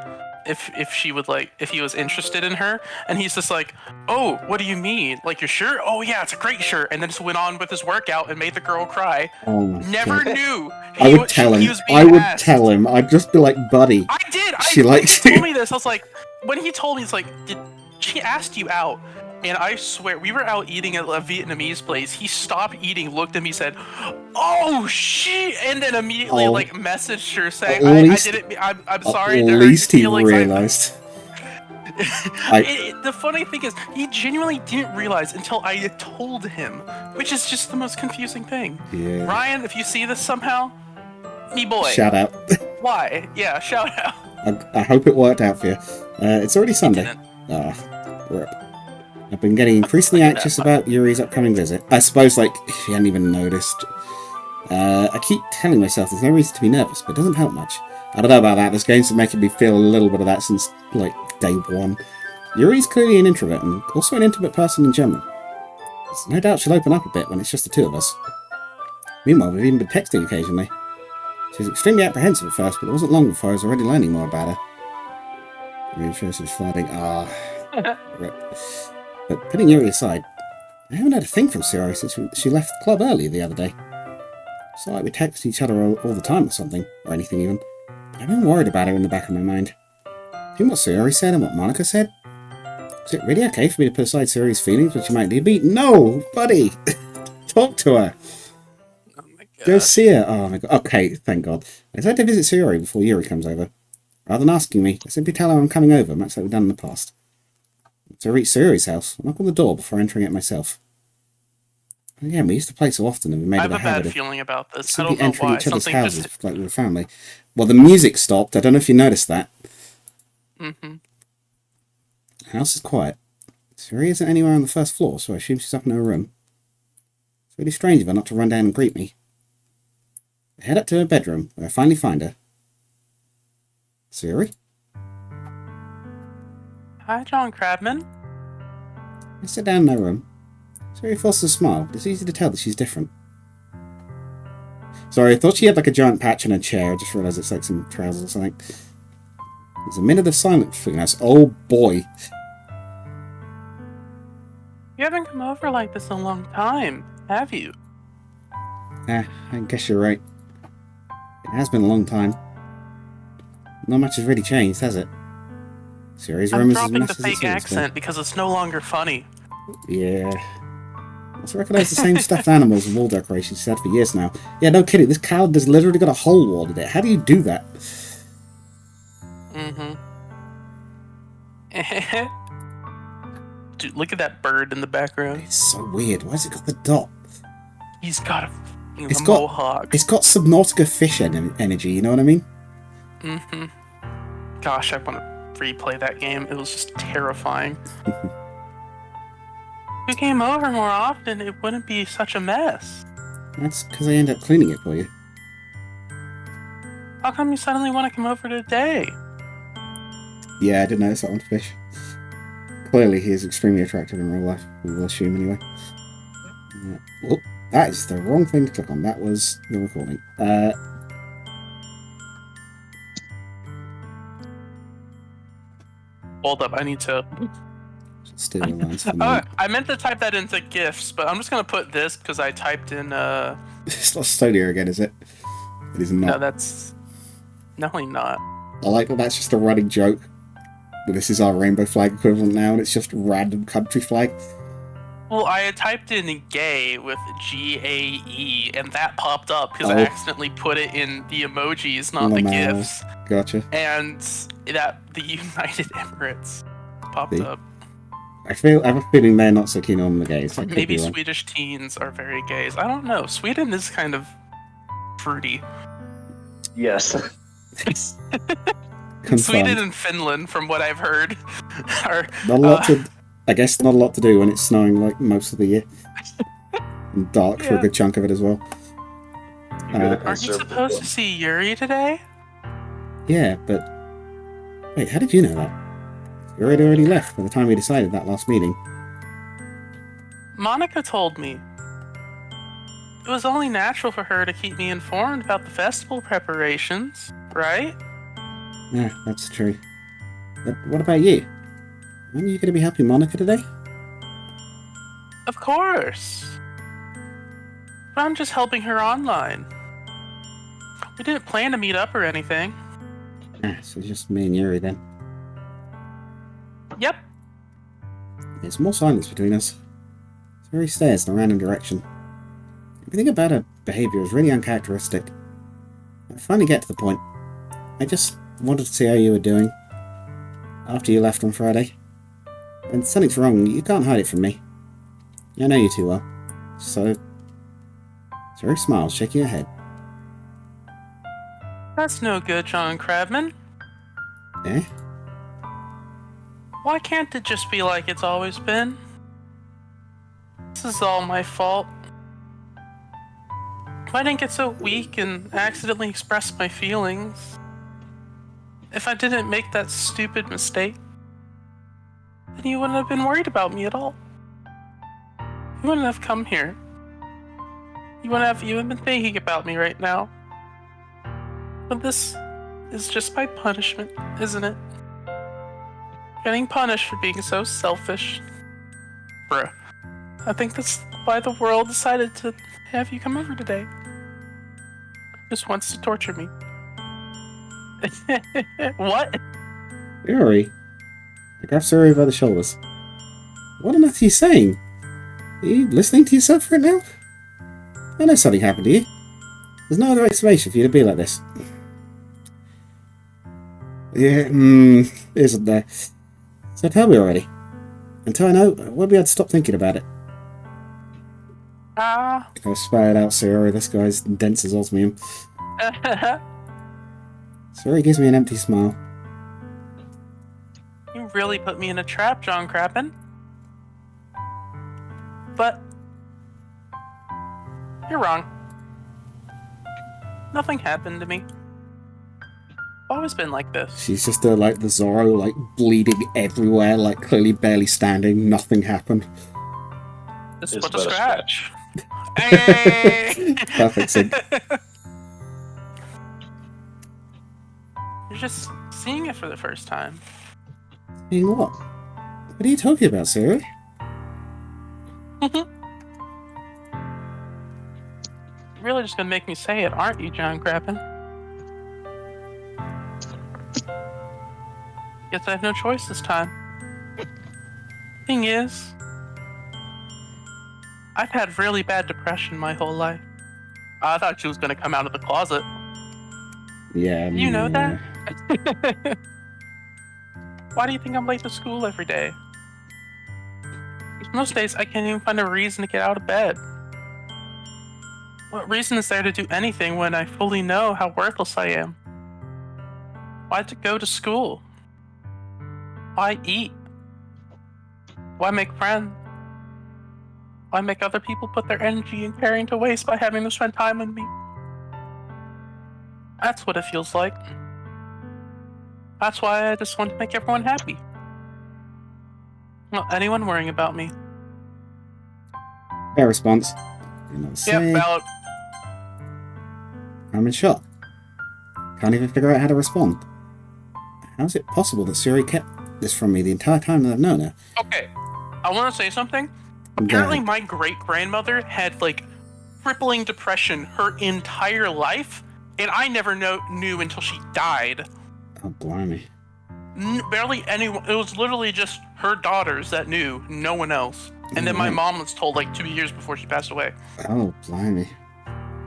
if she would, like, if he was interested in her, and he's just like, oh, what do you mean? Like, your shirt? Oh, yeah, it's a great shirt. And then just went on with his workout and made the girl cry. Oh my Never God. knew. I would tell him. Tell him. I'd just be like, buddy. I did. She likes he you. told me this. I was like, when he told me, it's like, she asked you out? And I swear, we were out eating at a Vietnamese place. He stopped eating, looked at me, said, "Oh shit!" and then immediately like messaged her saying, "I didn't. I'm sorry." At least he feelings. realized. The funny thing is, he genuinely didn't realize until I told him, which is just the most confusing thing. Yeah. Ryan, if you see this somehow, me boy. Shout out. Why? Yeah, shout out. I hope it worked out for you. It's already Sunday. Rip. I've been getting increasingly anxious about Yuri's upcoming visit. I suppose, like, if you hadn't even noticed. I keep telling myself there's no reason to be nervous, but it doesn't help much. I don't know about that. This game's been making me feel a little bit of that since, like, day one. Yuri's clearly an introvert, and also an intimate person in general. There's no doubt she'll open up a bit when it's just the two of us. Meanwhile, we've even been texting occasionally. She was extremely apprehensive at first, but it wasn't long before I was already learning more about her. Reinforced was flooding. Rip. But putting Yuri aside, I haven't had a thing from Siro since she left the club early the other day. It's not like we text each other all the time or something, or anything even. But I've been worried about her in the back of my mind. Hearing what Siri said and what Monica said? Is it really okay for me to put aside Siri's feelings when she might need me? No, buddy! Talk to her! Oh my God. Go see her! Oh my God. Okay, thank God. I decided to visit Siri before Yuri comes over. Rather than asking me, I simply tell her I'm coming over, much like we've done in the past. To reach Suri's house, I knock on the door before entering it myself. Again, we used to play so often and we made I it have a a bad habit of feeling about this. I simply don't know entering why. each other's Something houses just. like we were family. Well, the music stopped. I don't know if you noticed that. Mm-hmm. The house is quiet. Suri isn't anywhere on the first floor, so I assume she's up in her room. It's really strange of her not to run down and greet me. I head up to her bedroom, where I finally find her. Suri? Hi, John Crabman. I sit down in her room. Suri forces a smile, but it's easy to tell that she's different. Sorry, I thought she had like a giant patch on her chair. I just realised it's like some trousers or something. There's a minute of silence between us. Oh boy. You haven't come over like this in a long time, have you? I guess you're right. It has been a long time. Not much has really changed, has it? Series I'm room is as dropping the messy as fake it's always accent because it's no longer funny. been. Yeah. I also recognise the same stuffed animals and wall decorations she's had for years now. Yeah, no kidding. This cloud has literally got a hole walled in it. How do you do that? Dude, look at that bird in the background. It's so weird. Why has it got the dot? He's got a It's got- mohawk. It's got Subnautica fish energy, you know what I mean? Gosh, I want to replay that game. It was just terrifying. If you came over more often, it wouldn't be such a mess. That's because I end up cleaning it for you. How come you suddenly want to come over today? Yeah, I did notice that on fish. Clearly, he is extremely attractive in real life. We will assume, anyway. Whoop, that is the wrong thing to click on. That was the recording. Hold up, I need to... Steal the lines from me. I meant to type that into GIFs, but I'm just going to put this because I typed in... It's not Stodia again, is it? It is not. No, that's... definitely not. I like that that's just a running joke. But this is our rainbow flag equivalent now, and it's just random country flag. Well, I had typed in gay with GAE, and that popped up because Oh. I accidentally put it in the emojis, not the no. GIFs. Gotcha. And that the United Emirates popped See? up. I have a feeling they're not so keen on the gays. I could Maybe be wrong. Swedish teens are very gays. I don't know. Sweden is kind of fruity. Yes. Confirmed. Sweden and Finland, from what I've heard, are Not a lot to, I guess not a lot to do when it's snowing like most of the year. And dark for a Yeah. good chunk of it as well. Aren't you supposed to see Yuri today? Yeah, but... Wait, how did you know that? You already left by the time we decided that last meeting. Monica told me. It was only natural for her to keep me informed about the festival preparations, right? Yeah, that's true. But what about you? Aren't you going to be helping Monica today? Of course. But I'm just helping her online. We didn't plan to meet up or anything. Ah, so it's just me and Yuri then. Yep. There's more silence between us. Yuri stares in a random direction. Everything about her behaviour is really uncharacteristic. I finally get to the point. I just wanted to see how you were doing after you left on Friday. When something's wrong, you can't hide it from me. I know you too well. So... Yuri smiles, shaking her head. That's no good, John Crabman. Eh? Why can't it just be like it's always been? This is all my fault. If I didn't get so weak and accidentally express my feelings, if I didn't make that stupid mistake, then you wouldn't have been worried about me at all. You wouldn't have come here. You wouldn't have even been thinking about me right now. But this is just my punishment, isn't it? Getting punished for being so selfish. Bruh. I think that's why the world decided to have you come over today. Just wants to torture me. What? Yuri? I grab Yuri by the shoulders. What on earth are you saying? Are you listening to yourself right now? I know something happened to you. There's no other explanation for you to be like this. Yeah, isn't there? So tell me already. Until I know, I won't be able to stop thinking about it. I spit out Sayori, this guy's dense as osmium. Sayori gives me an empty smile. You really put me in a trap, John Crappen. But you're wrong. Nothing happened to me. Always been like this. She's just like the Zorro, like bleeding everywhere, like clearly barely standing, nothing happened. This It's was a but a scratch. Hey! Perfect sync. You're just seeing it for the first time. Seeing what? What are you talking about, Siri? Really just gonna make me say it, aren't you, John Crappen? Guess I have no choice this time. Thing is, I've had really bad depression my whole life. I thought she was gonna come out of the closet. Yeah. You know that? Why do you think I'm late to school every day? 'Cause most days I can't even find a reason to get out of bed. What reason is there to do anything when I fully know how worthless I am? Why to go to school? Why eat? Why make friends? Why make other people put their energy and caring to waste by having to spend time with me? That's what it feels like. That's why I just want to make everyone happy. Not anyone worrying about me. Fair response. Yeah, valid. I'm in shock. Can't even figure out how to respond. How is it possible that Suri kept this from me the entire time that I've known her? Okay, I want to say something. Apparently my great-grandmother had, like, crippling depression her entire life, and I never knew until she died. Oh, blimey. Barely anyone. It was literally just her daughters that knew, no one else. And then my mom was told, like, 2 years before she passed away. Oh, blimey.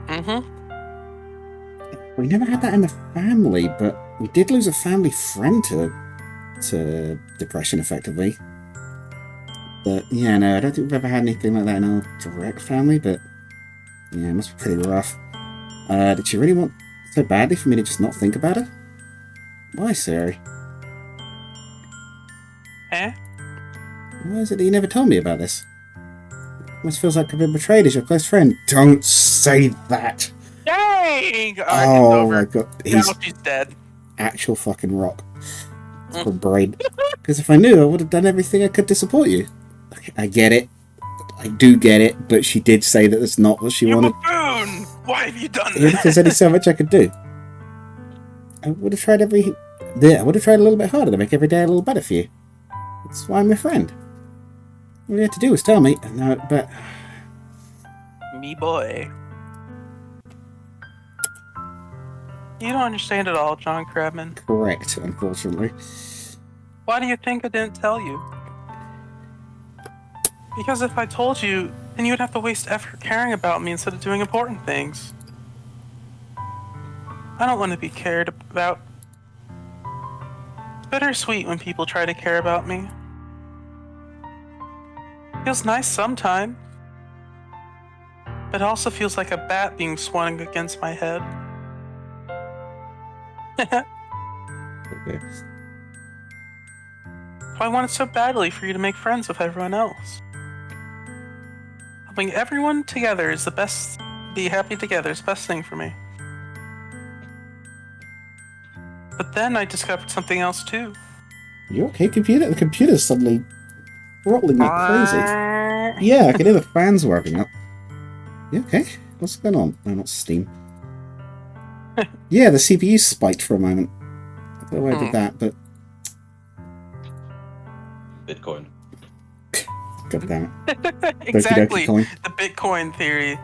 Mm-hmm. We never had that in the family, but we did lose a family friend to depression, effectively. But, yeah, no, I don't think we've ever had anything like that in our direct family, but, yeah, it must be pretty rough. Did she really want so badly for me to just not think about her? Why, Sari? Eh? Why is it that you never told me about this? It almost feels like I've been betrayed as your close friend. Don't say that! Dang! Oh my god, now she's dead. Actual fucking rock. For brain. Because if I knew, I would have done everything I could to support you. I get it. I do get it, but she did say that that's not what she wanted. Buffoon! Why have you done Yeah, that? there's only so much I could do. I would have tried a little bit harder to make every day a little better for you. That's why I'm your friend. All you had to do was tell me. No, but Me boy. You don't understand it all, John Crabman. correct, unfortunately. Why do you think I didn't tell you? Because if I told you, then you'd have to waste effort caring about me instead of doing important things. I don't want to be cared about. It's bittersweet when people try to care about me. Feels nice sometimes. But it also feels like a bat being swung against my head. Okay. I wanted so badly for you to make friends with everyone else. Helping everyone together is the best. Be happy together is the best thing for me. But then I discovered something else too. You okay, computer? The computer's suddenly throttling like crazy. Yeah, I can hear the fans working up. You okay? What's going on? No, not Steam. Yeah, the CPU spiked for a moment. I don't know why I did that, but Bitcoin. god damn it. Exactly. Doki coin. The Bitcoin theory.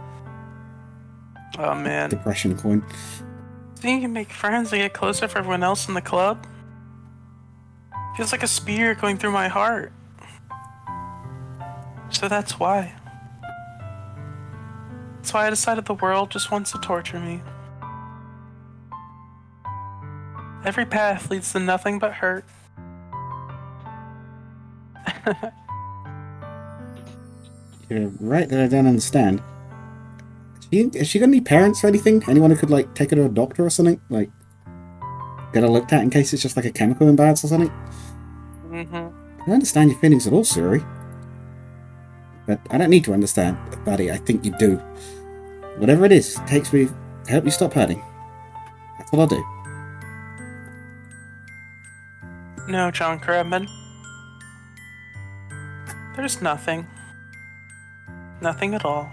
Oh man. Depression coin. So you can make friends and get closer for everyone else in the club? Feels like a spear going through my heart. So that's why. That's why I decided the world just wants to torture me. Every path leads to nothing but hurt. You're right that I don't understand. Has she got any parents or anything? Anyone who could, like, take her to a doctor or something? Like, get her looked at in case it's just like a chemical imbalance or something? Mm-hmm. I understand your feelings at all, Suri. But I don't need to understand, buddy. I think you do. Whatever it is, takes me to help you stop hurting. That's what I'll do. No, John Crabman. There's nothing. Nothing at all.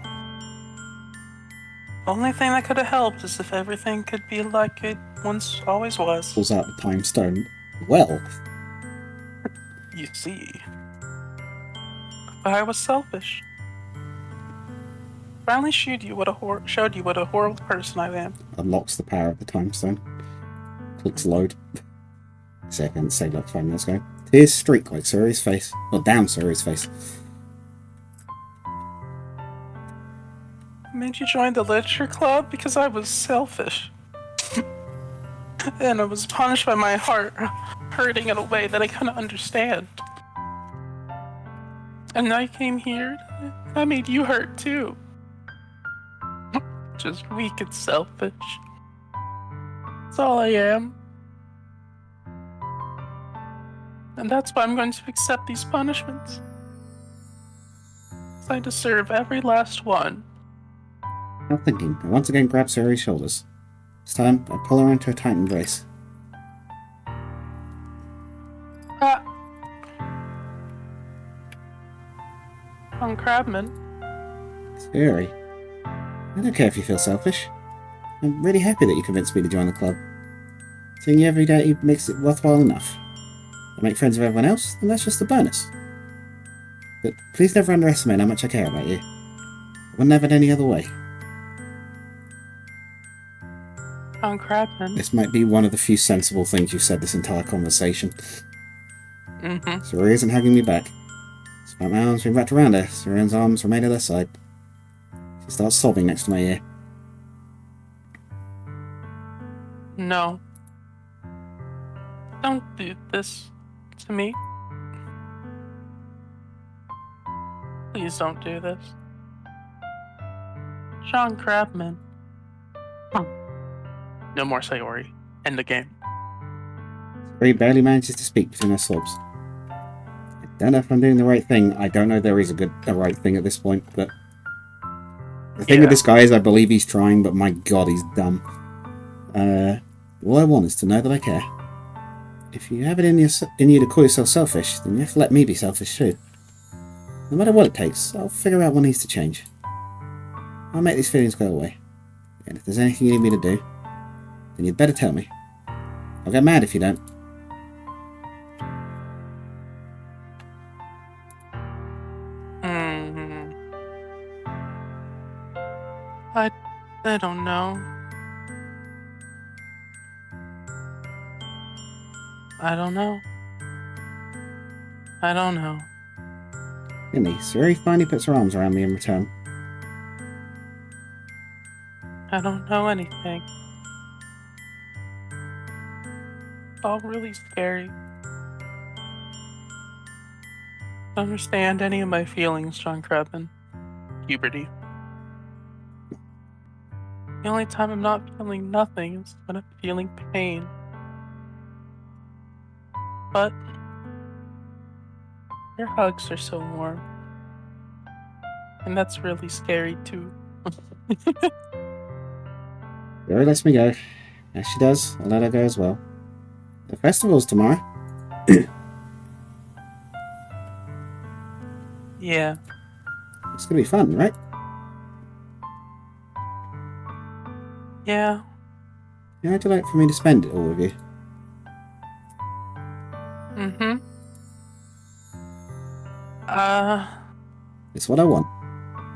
Only thing that could have helped is if everything could be like it once always was. Pulls out the time stone. Well, You see. But I was selfish. Finally showed you what a horrible person I am. unlocks the power of the time stone. Clicks load. Second, say like 5 minutes ago. Tears streak like Suri's face. Well, down Suri's face. I made you join the literature club because I was selfish. And I was punished by my heart hurting in a way that I couldn't understand. And I came here, I made you hurt too. Just weak and selfish. That's all I am. And that's why I'm going to accept these punishments. 'Cause I deserve every last one. Not thinking, I once again grab Suri's shoulders. This time, I pull her into a tight embrace. I'm Crabman. Suri, I don't care if you feel selfish. I'm really happy that you convinced me to join the club. Seeing you every day makes it worthwhile enough. I make friends with everyone else, and that's just a bonus. But please never underestimate how much I care about you. I wouldn't have it any other way. I'm Crabman. This might be one of the few sensible things you've said this entire conversation. Suri isn't hugging me back. Despite my arms being wrapped around her, Suri's arms remain at her side. She starts sobbing next to my ear. No. Don't do this to me. Please don't do this. Sean Crabman. No more Sayori. End the game. Suri barely manages to speak between her sobs. I don't know if I'm doing the right thing. I don't know there is a right thing at this point, but the thing with this guy is I believe he's trying, but my god, he's dumb. All I want is to know that I care. If you have it in you to call yourself selfish, then you have to let me be selfish too. No matter what it takes, I'll figure out what needs to change. I'll make these feelings go away. And if there's anything you need me to do, then you'd better tell me. I'll get mad if you don't. I don't know. I don't know. I don't know. Finally, Suri finally puts her arms around me in return. I don't know anything. It's all really scary. Don't understand any of my feelings, John Crabman. Puberty. The only time I'm not feeling nothing is when I'm feeling pain. But your hugs are so warm. And that's really scary too. Suri lets me go. As she does, I'll let her go as well. The festival's tomorrow. Yeah. It's gonna be fun, right? Yeah. How'd you like for me to spend it all with you? It's what I want.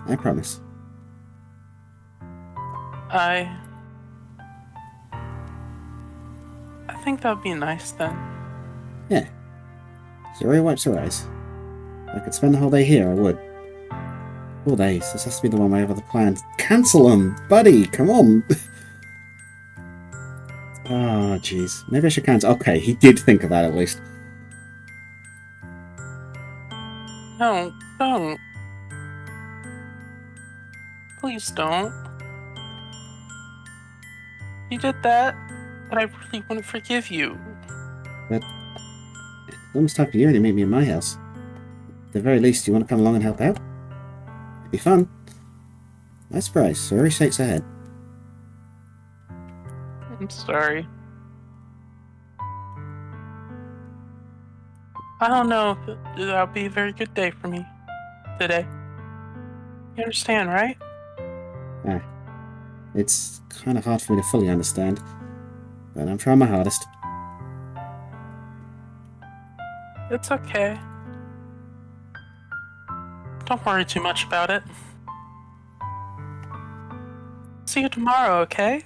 I promise. I think that would be nice then. Yeah. Suri wipes her eyes. If I could spend the whole day here, I would. 4 days. This has to be the one I have other plans. Cancel them! Buddy, come on! Oh, jeez. Maybe I should cancel. Okay, he did think of that at least. No, don't. Please don't. You did that, but I really want to forgive you. But it's almost time for you to meet me in my house. At the very least, you want to come along and help out? It'd be fun. Nice surprise. Suri shakes her head. I'm sorry. I don't know if that'll be a very good day for me today. You understand, right? It's kind of hard for me to fully understand, but I'm trying my hardest. It's okay. Don't worry too much about it. See you tomorrow, okay?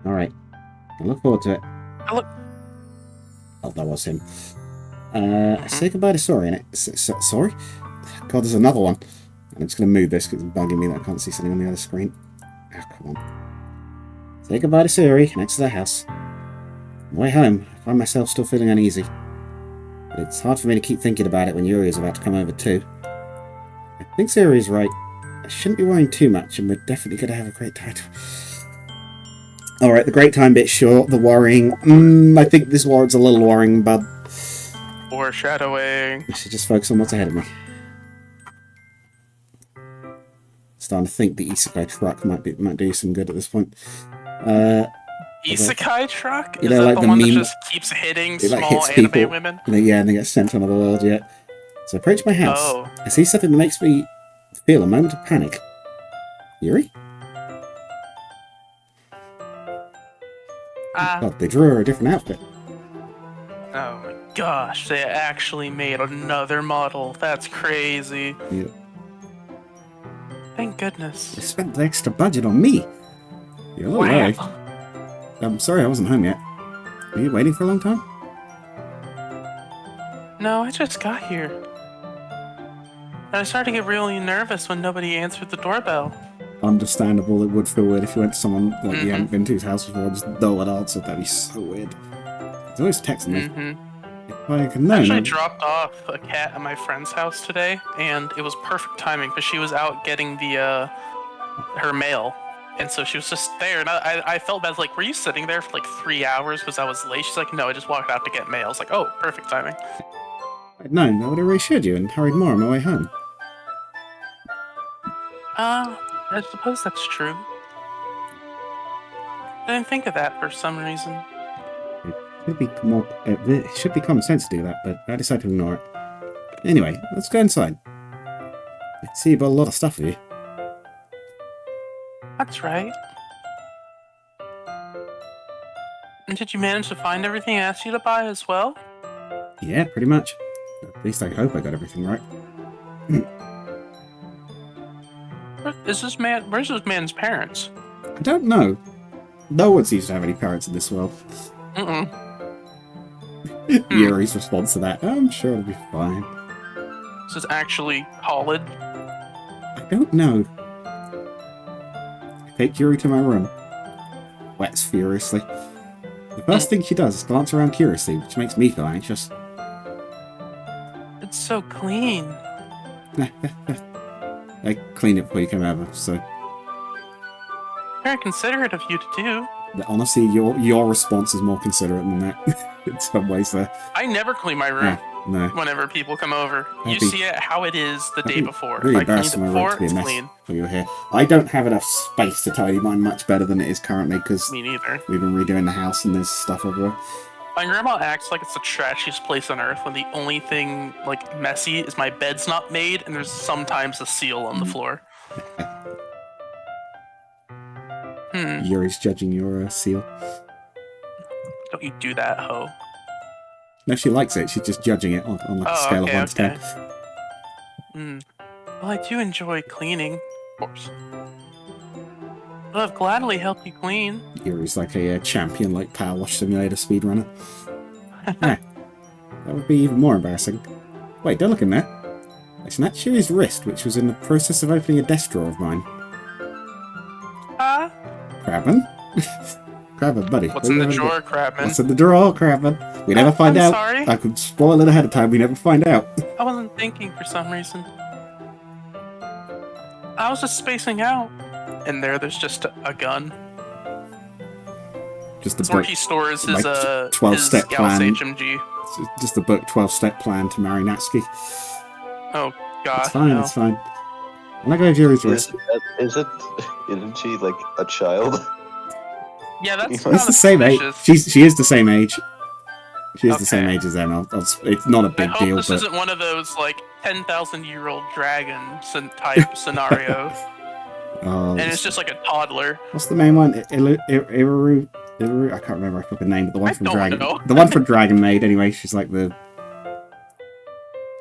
Alright. I look forward to it. Look. Oh, that was him. Say goodbye to Sorry, innit? Sorry? God, there's another one. I'm just going to move this because it's bugging me that I can't see something on the other screen. Oh, come on. Say goodbye to Suri, next to the house. On the way home, I find myself still feeling uneasy. But it's hard for me to keep thinking about it when Yuri is about to come over too. I think Suri is right. I shouldn't be worrying too much, and we're definitely going to have a great time. Alright, the great time bit's short, the worrying. I think this warrants a little worrying, bud. Foreshadowing. I should just focus on what's ahead of me. Starting to think the isekai truck might do some good at this point. Isekai truck? You Is know, that like the the one that meme- just keeps hitting It like small hits anime people, women? and they get sent to another world. Yeah. So I approach my house. Oh. I see something that makes me feel a moment of panic. Yuri? God, they drew her a different outfit. Oh my gosh, they actually made another model. That's crazy. Yeah. Thank goodness. They spent the extra budget on me. You're a little early. I'm sorry I wasn't home yet. Were you waiting for a long time? No, I just got here. And I started to get really nervous when nobody answered the doorbell. Understandable, it would feel weird if you went to someone like you hadn't been to his house before, just no one answered. That'd be so weird. He's always texting me. If I could know. I actually dropped off a cat at my friend's house today, and it was perfect timing because she was out getting the her mail, and so she was just there. And I felt bad, like, were you sitting there for like 3 hours because I was late? She's like, no, I just walked out to get mail. I was like, oh, perfect timing. I'd known, I would have reassured you and hurried more on my way home. I suppose that's true. I didn't think of that for some reason. It should be common sense to do that, but I decided to ignore it. Anyway, let's go inside. I see you bought a lot of stuff with you. That's right. And did you manage to find everything I asked you to buy as well? Yeah, pretty much. At least I hope I got everything right. Where's this man's parents? I don't know. No one seems to have any parents in this world. Yuri's response to that, I'm sure it'll be fine. This is actually Holland. I don't know. I take Yuri to my room. Wets furiously. The first thing she does is glance around curiously, which makes me feel anxious. It's so clean. I cleaned it before you came over, so... Very considerate of you to do. Honestly, your response is more considerate than that, in some ways there. I never clean my room No. whenever people come over. You see it how it is the day before. Really If I cleaned embarrassed it my room before, to be a it's mess clean. while you're here. I don't have enough space to tidy mine much better than it is currently, because Me neither. we've been redoing the house and there's stuff everywhere. My grandma acts like it's the trashiest place on earth when the only thing, like, messy is my bed's not made and there's sometimes a seal on the floor. Yuri's judging your seal. Don't you do that, ho. No, she likes it. She's just judging it on like a scale of 1 to 10. Well, I do enjoy cleaning, of course. But I've gladly helped you clean. Yuri's like a champion, like Power Wash Simulator speedrunner. That would be even more embarrassing. Wait, don't look in there. I snatched Yuri's wrist, which was in the process of opening a desk drawer of mine. Crabman? Crabman, buddy. What's in the drawer, Crabman? What's in the drawer, Crabman? We never find out. Sorry? I could spoil it ahead of time. We never find out. I wasn't thinking for some reason. I was just spacing out. And there's just a gun. Just the That's where book. he stores his, like, his 12-step Gauss plan. HMG. Just the book 12-step plan to marry Natsuki. Oh, God. It's fine, no. it's fine. When I go Yuri's wrist. Isn't she like a child? Yeah, that's It's kind It's of the same age. suspicious. She is the same age. She is the same Okay. age as them. It's not a I big hope deal, this but isn't one of those, like, 10,000-year-old dragon type scenarios. Oh, and it's just like a toddler. what's the main one? Iru. I can't remember her fucking name, but the one I from don't Dragon. know. The one from Dragon Maid. Anyway, she's like the.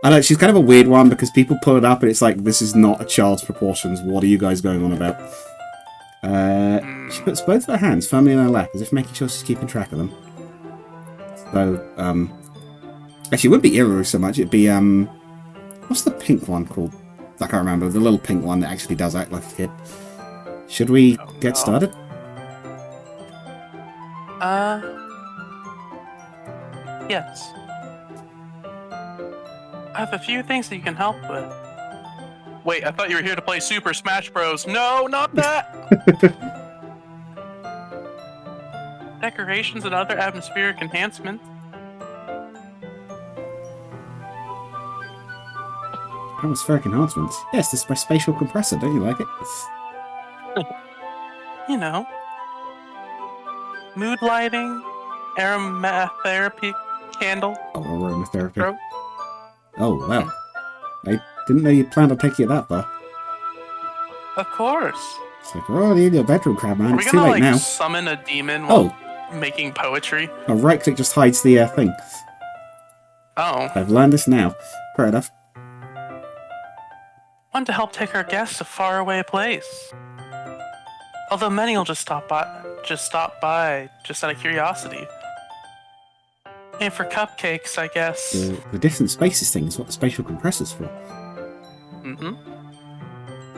I know she's kind of a weird one because people pull it up and it's like this is not a child's proportions. What are you guys going on about? She puts both of her hands firmly in her lap, as if making sure she's keeping track of them. So, actually, it wouldn't be Iru so much. It'd be what's the pink one called? I can't remember. The little pink one that actually does act like a kid. Should we get started? Yes. I have a few things that you can help with. Wait, I thought you were here to play Super Smash Bros. No, not that! Decorations and other atmospheric enhancements. Atmospheric enhancements. Yes, this is my spatial compressor. Don't you like it? You know. Mood lighting, aromatherapy candle. Oh, aromatherapy. Throat. Oh, wow. I didn't know you planned on taking it that far. Of course. It's like, we're already in your bedroom, crab man. Are we It's too gonna late like now. summon a demon while making poetry? Oh, right click just hides the thing. Oh. I've learned this now. Fair enough. Want to help take our guests to a faraway place. Although many will just stop by just out of curiosity. And for cupcakes, I guess. The different spaces thing is what the spatial compressor's for. Mm-hmm.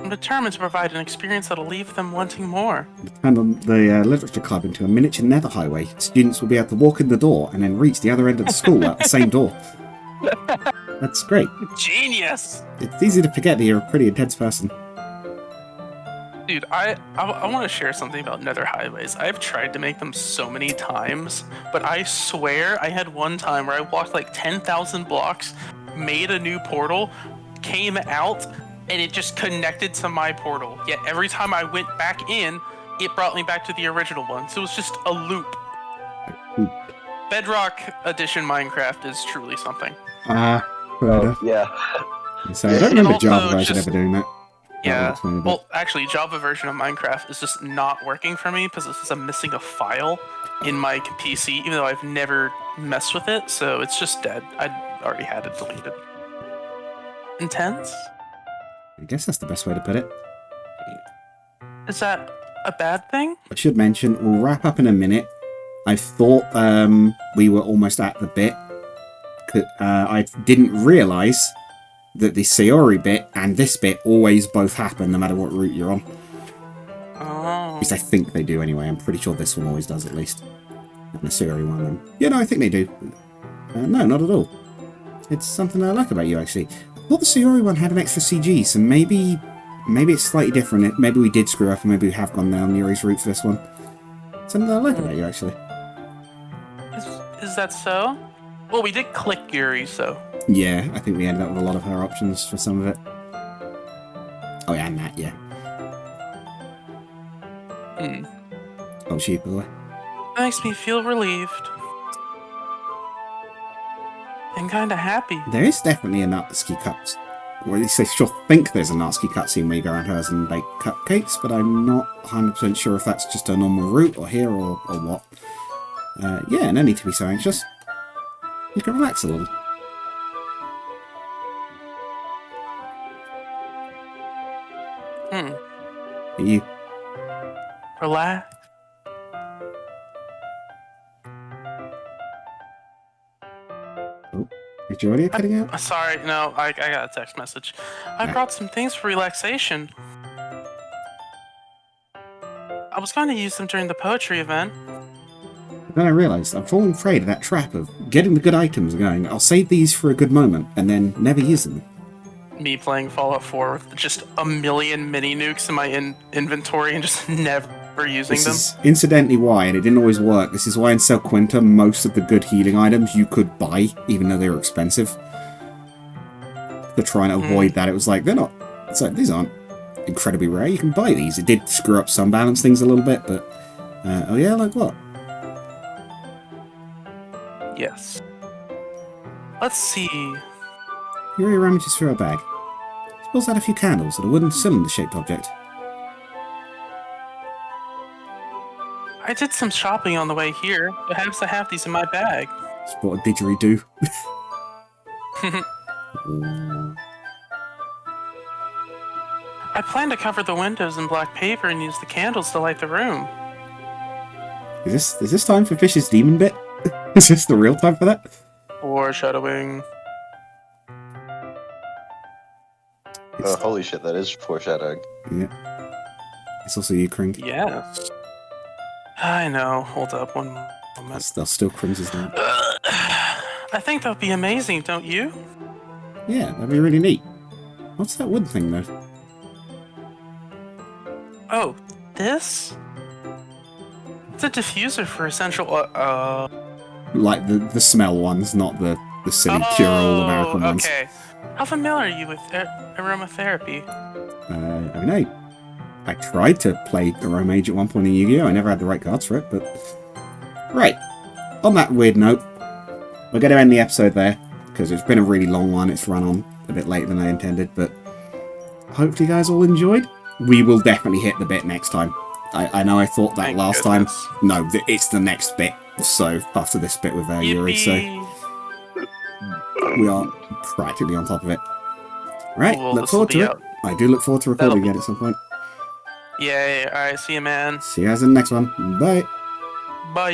I'm determined to provide an experience that'll leave them wanting more. Turn on the literature club into a miniature nether highway. Students will be able to walk in the door and then reach the other end of the school at the same door. That's great. Genius! It's easy to forget that you're a pretty intense person. Dude, I want to share something about nether highways. I've tried to make them so many times, but I swear I had one time where I walked like 10,000 blocks, made a new portal, came out, and it just connected to my portal. Yet every time I went back in, it brought me back to the original one. So it was just a loop. Bedrock Edition Minecraft is truly something. Yeah. So I don't remember also Java version just- ever doing that. Yeah. Oh, Well, actually, Java version of Minecraft is just not working for me because I'm missing a file in my PC, even though I've never messed with it. So it's just dead. I'd already had it deleted. Intense? I guess that's the best way to put it. Is that a bad thing? I should mention, we'll wrap up in a minute. I thought we were almost at the bit. I didn't realise that the Sayori bit and this bit always both happen no matter what route you're on. Oh. At least I think they do anyway. I'm pretty sure this one always does at least. And the Sayori one. Yeah, no, I think they do. No, not at all. It's something I like about you, actually. I thought the Sayori one had an extra CG, so maybe it's slightly different. Maybe we did screw up and maybe we have gone down Yuri's route for this one. Something I like about you, actually. Is that so? Well, we did click Yuri, so. Yeah, I think we ended up with a lot of her options for some of it. Oh yeah, and that, yeah. Oh, she, by the way. That makes me feel relieved. And kinda happy. There is definitely a Natsuki cut. Or at least I sure think there's a Natsuki cutscene where you go around hers and bake cupcakes, but I'm not 100% sure if that's just a normal route or here or what. Yeah, no need to be so anxious. You can relax a little. You. Relax. Oh, is your audio cutting out? Sorry, no, I got a text message. I brought some things for relaxation. I was going to use them during the poetry event. Then I realised I'm falling prey to that trap of getting the good items going. I'll save these for a good moment and then never use them. Me playing Fallout 4 with just a million mini nukes in my inventory and just never using This them. is incidentally why, and it didn't always work. This is why in Sel Quinta most of the good healing items you could buy, even though they were expensive. To try and avoid that, it was like, they're not... It's like, these aren't incredibly rare. You can buy these. It did screw up some balance things a little bit, but... oh yeah, like what? Yes. Let's see. Yuri rummages through her bag. She pulls out a few candles and a wooden cylinder-shaped object. I did some shopping on the way here. Perhaps I have these in my bag. Spot a didgeridoo. I plan to cover the windows in black paper and use the candles to light the room. Is this time for Fish's demon bit? Is this the real time for that? Foreshadowing. Holy shit, that is foreshadowing. Yeah. It's also you, Kringe. Yes. I know. Hold up one moment. That's still Kringe's name. I think that would be amazing, don't you? Yeah, that'd be really neat. What's that wood thing, though? Oh, this? It's a diffuser for essential. Like the smell ones, not the silly cure-all American ones. Okay. How familiar are you with aromatherapy? I mean, I tried to play Aroma Mage at one point in Yu-Gi-Oh! I never had the right cards for it, but... Right. On that weird note, we're going to end the episode there, because it's been a really long one. It's run on a bit later than I intended, but hopefully you guys all enjoyed. We will definitely hit the bit next time. I know I thought that Thank last goodness. time. No, it's the next bit. So, after this bit with Yuri, so we are practically on top of it. Right, Well, look this'll forward to be it. out. I do look forward to recording That'll again at some point. Yay. Alright, see you, man. See you guys in the next one. Bye. Bye.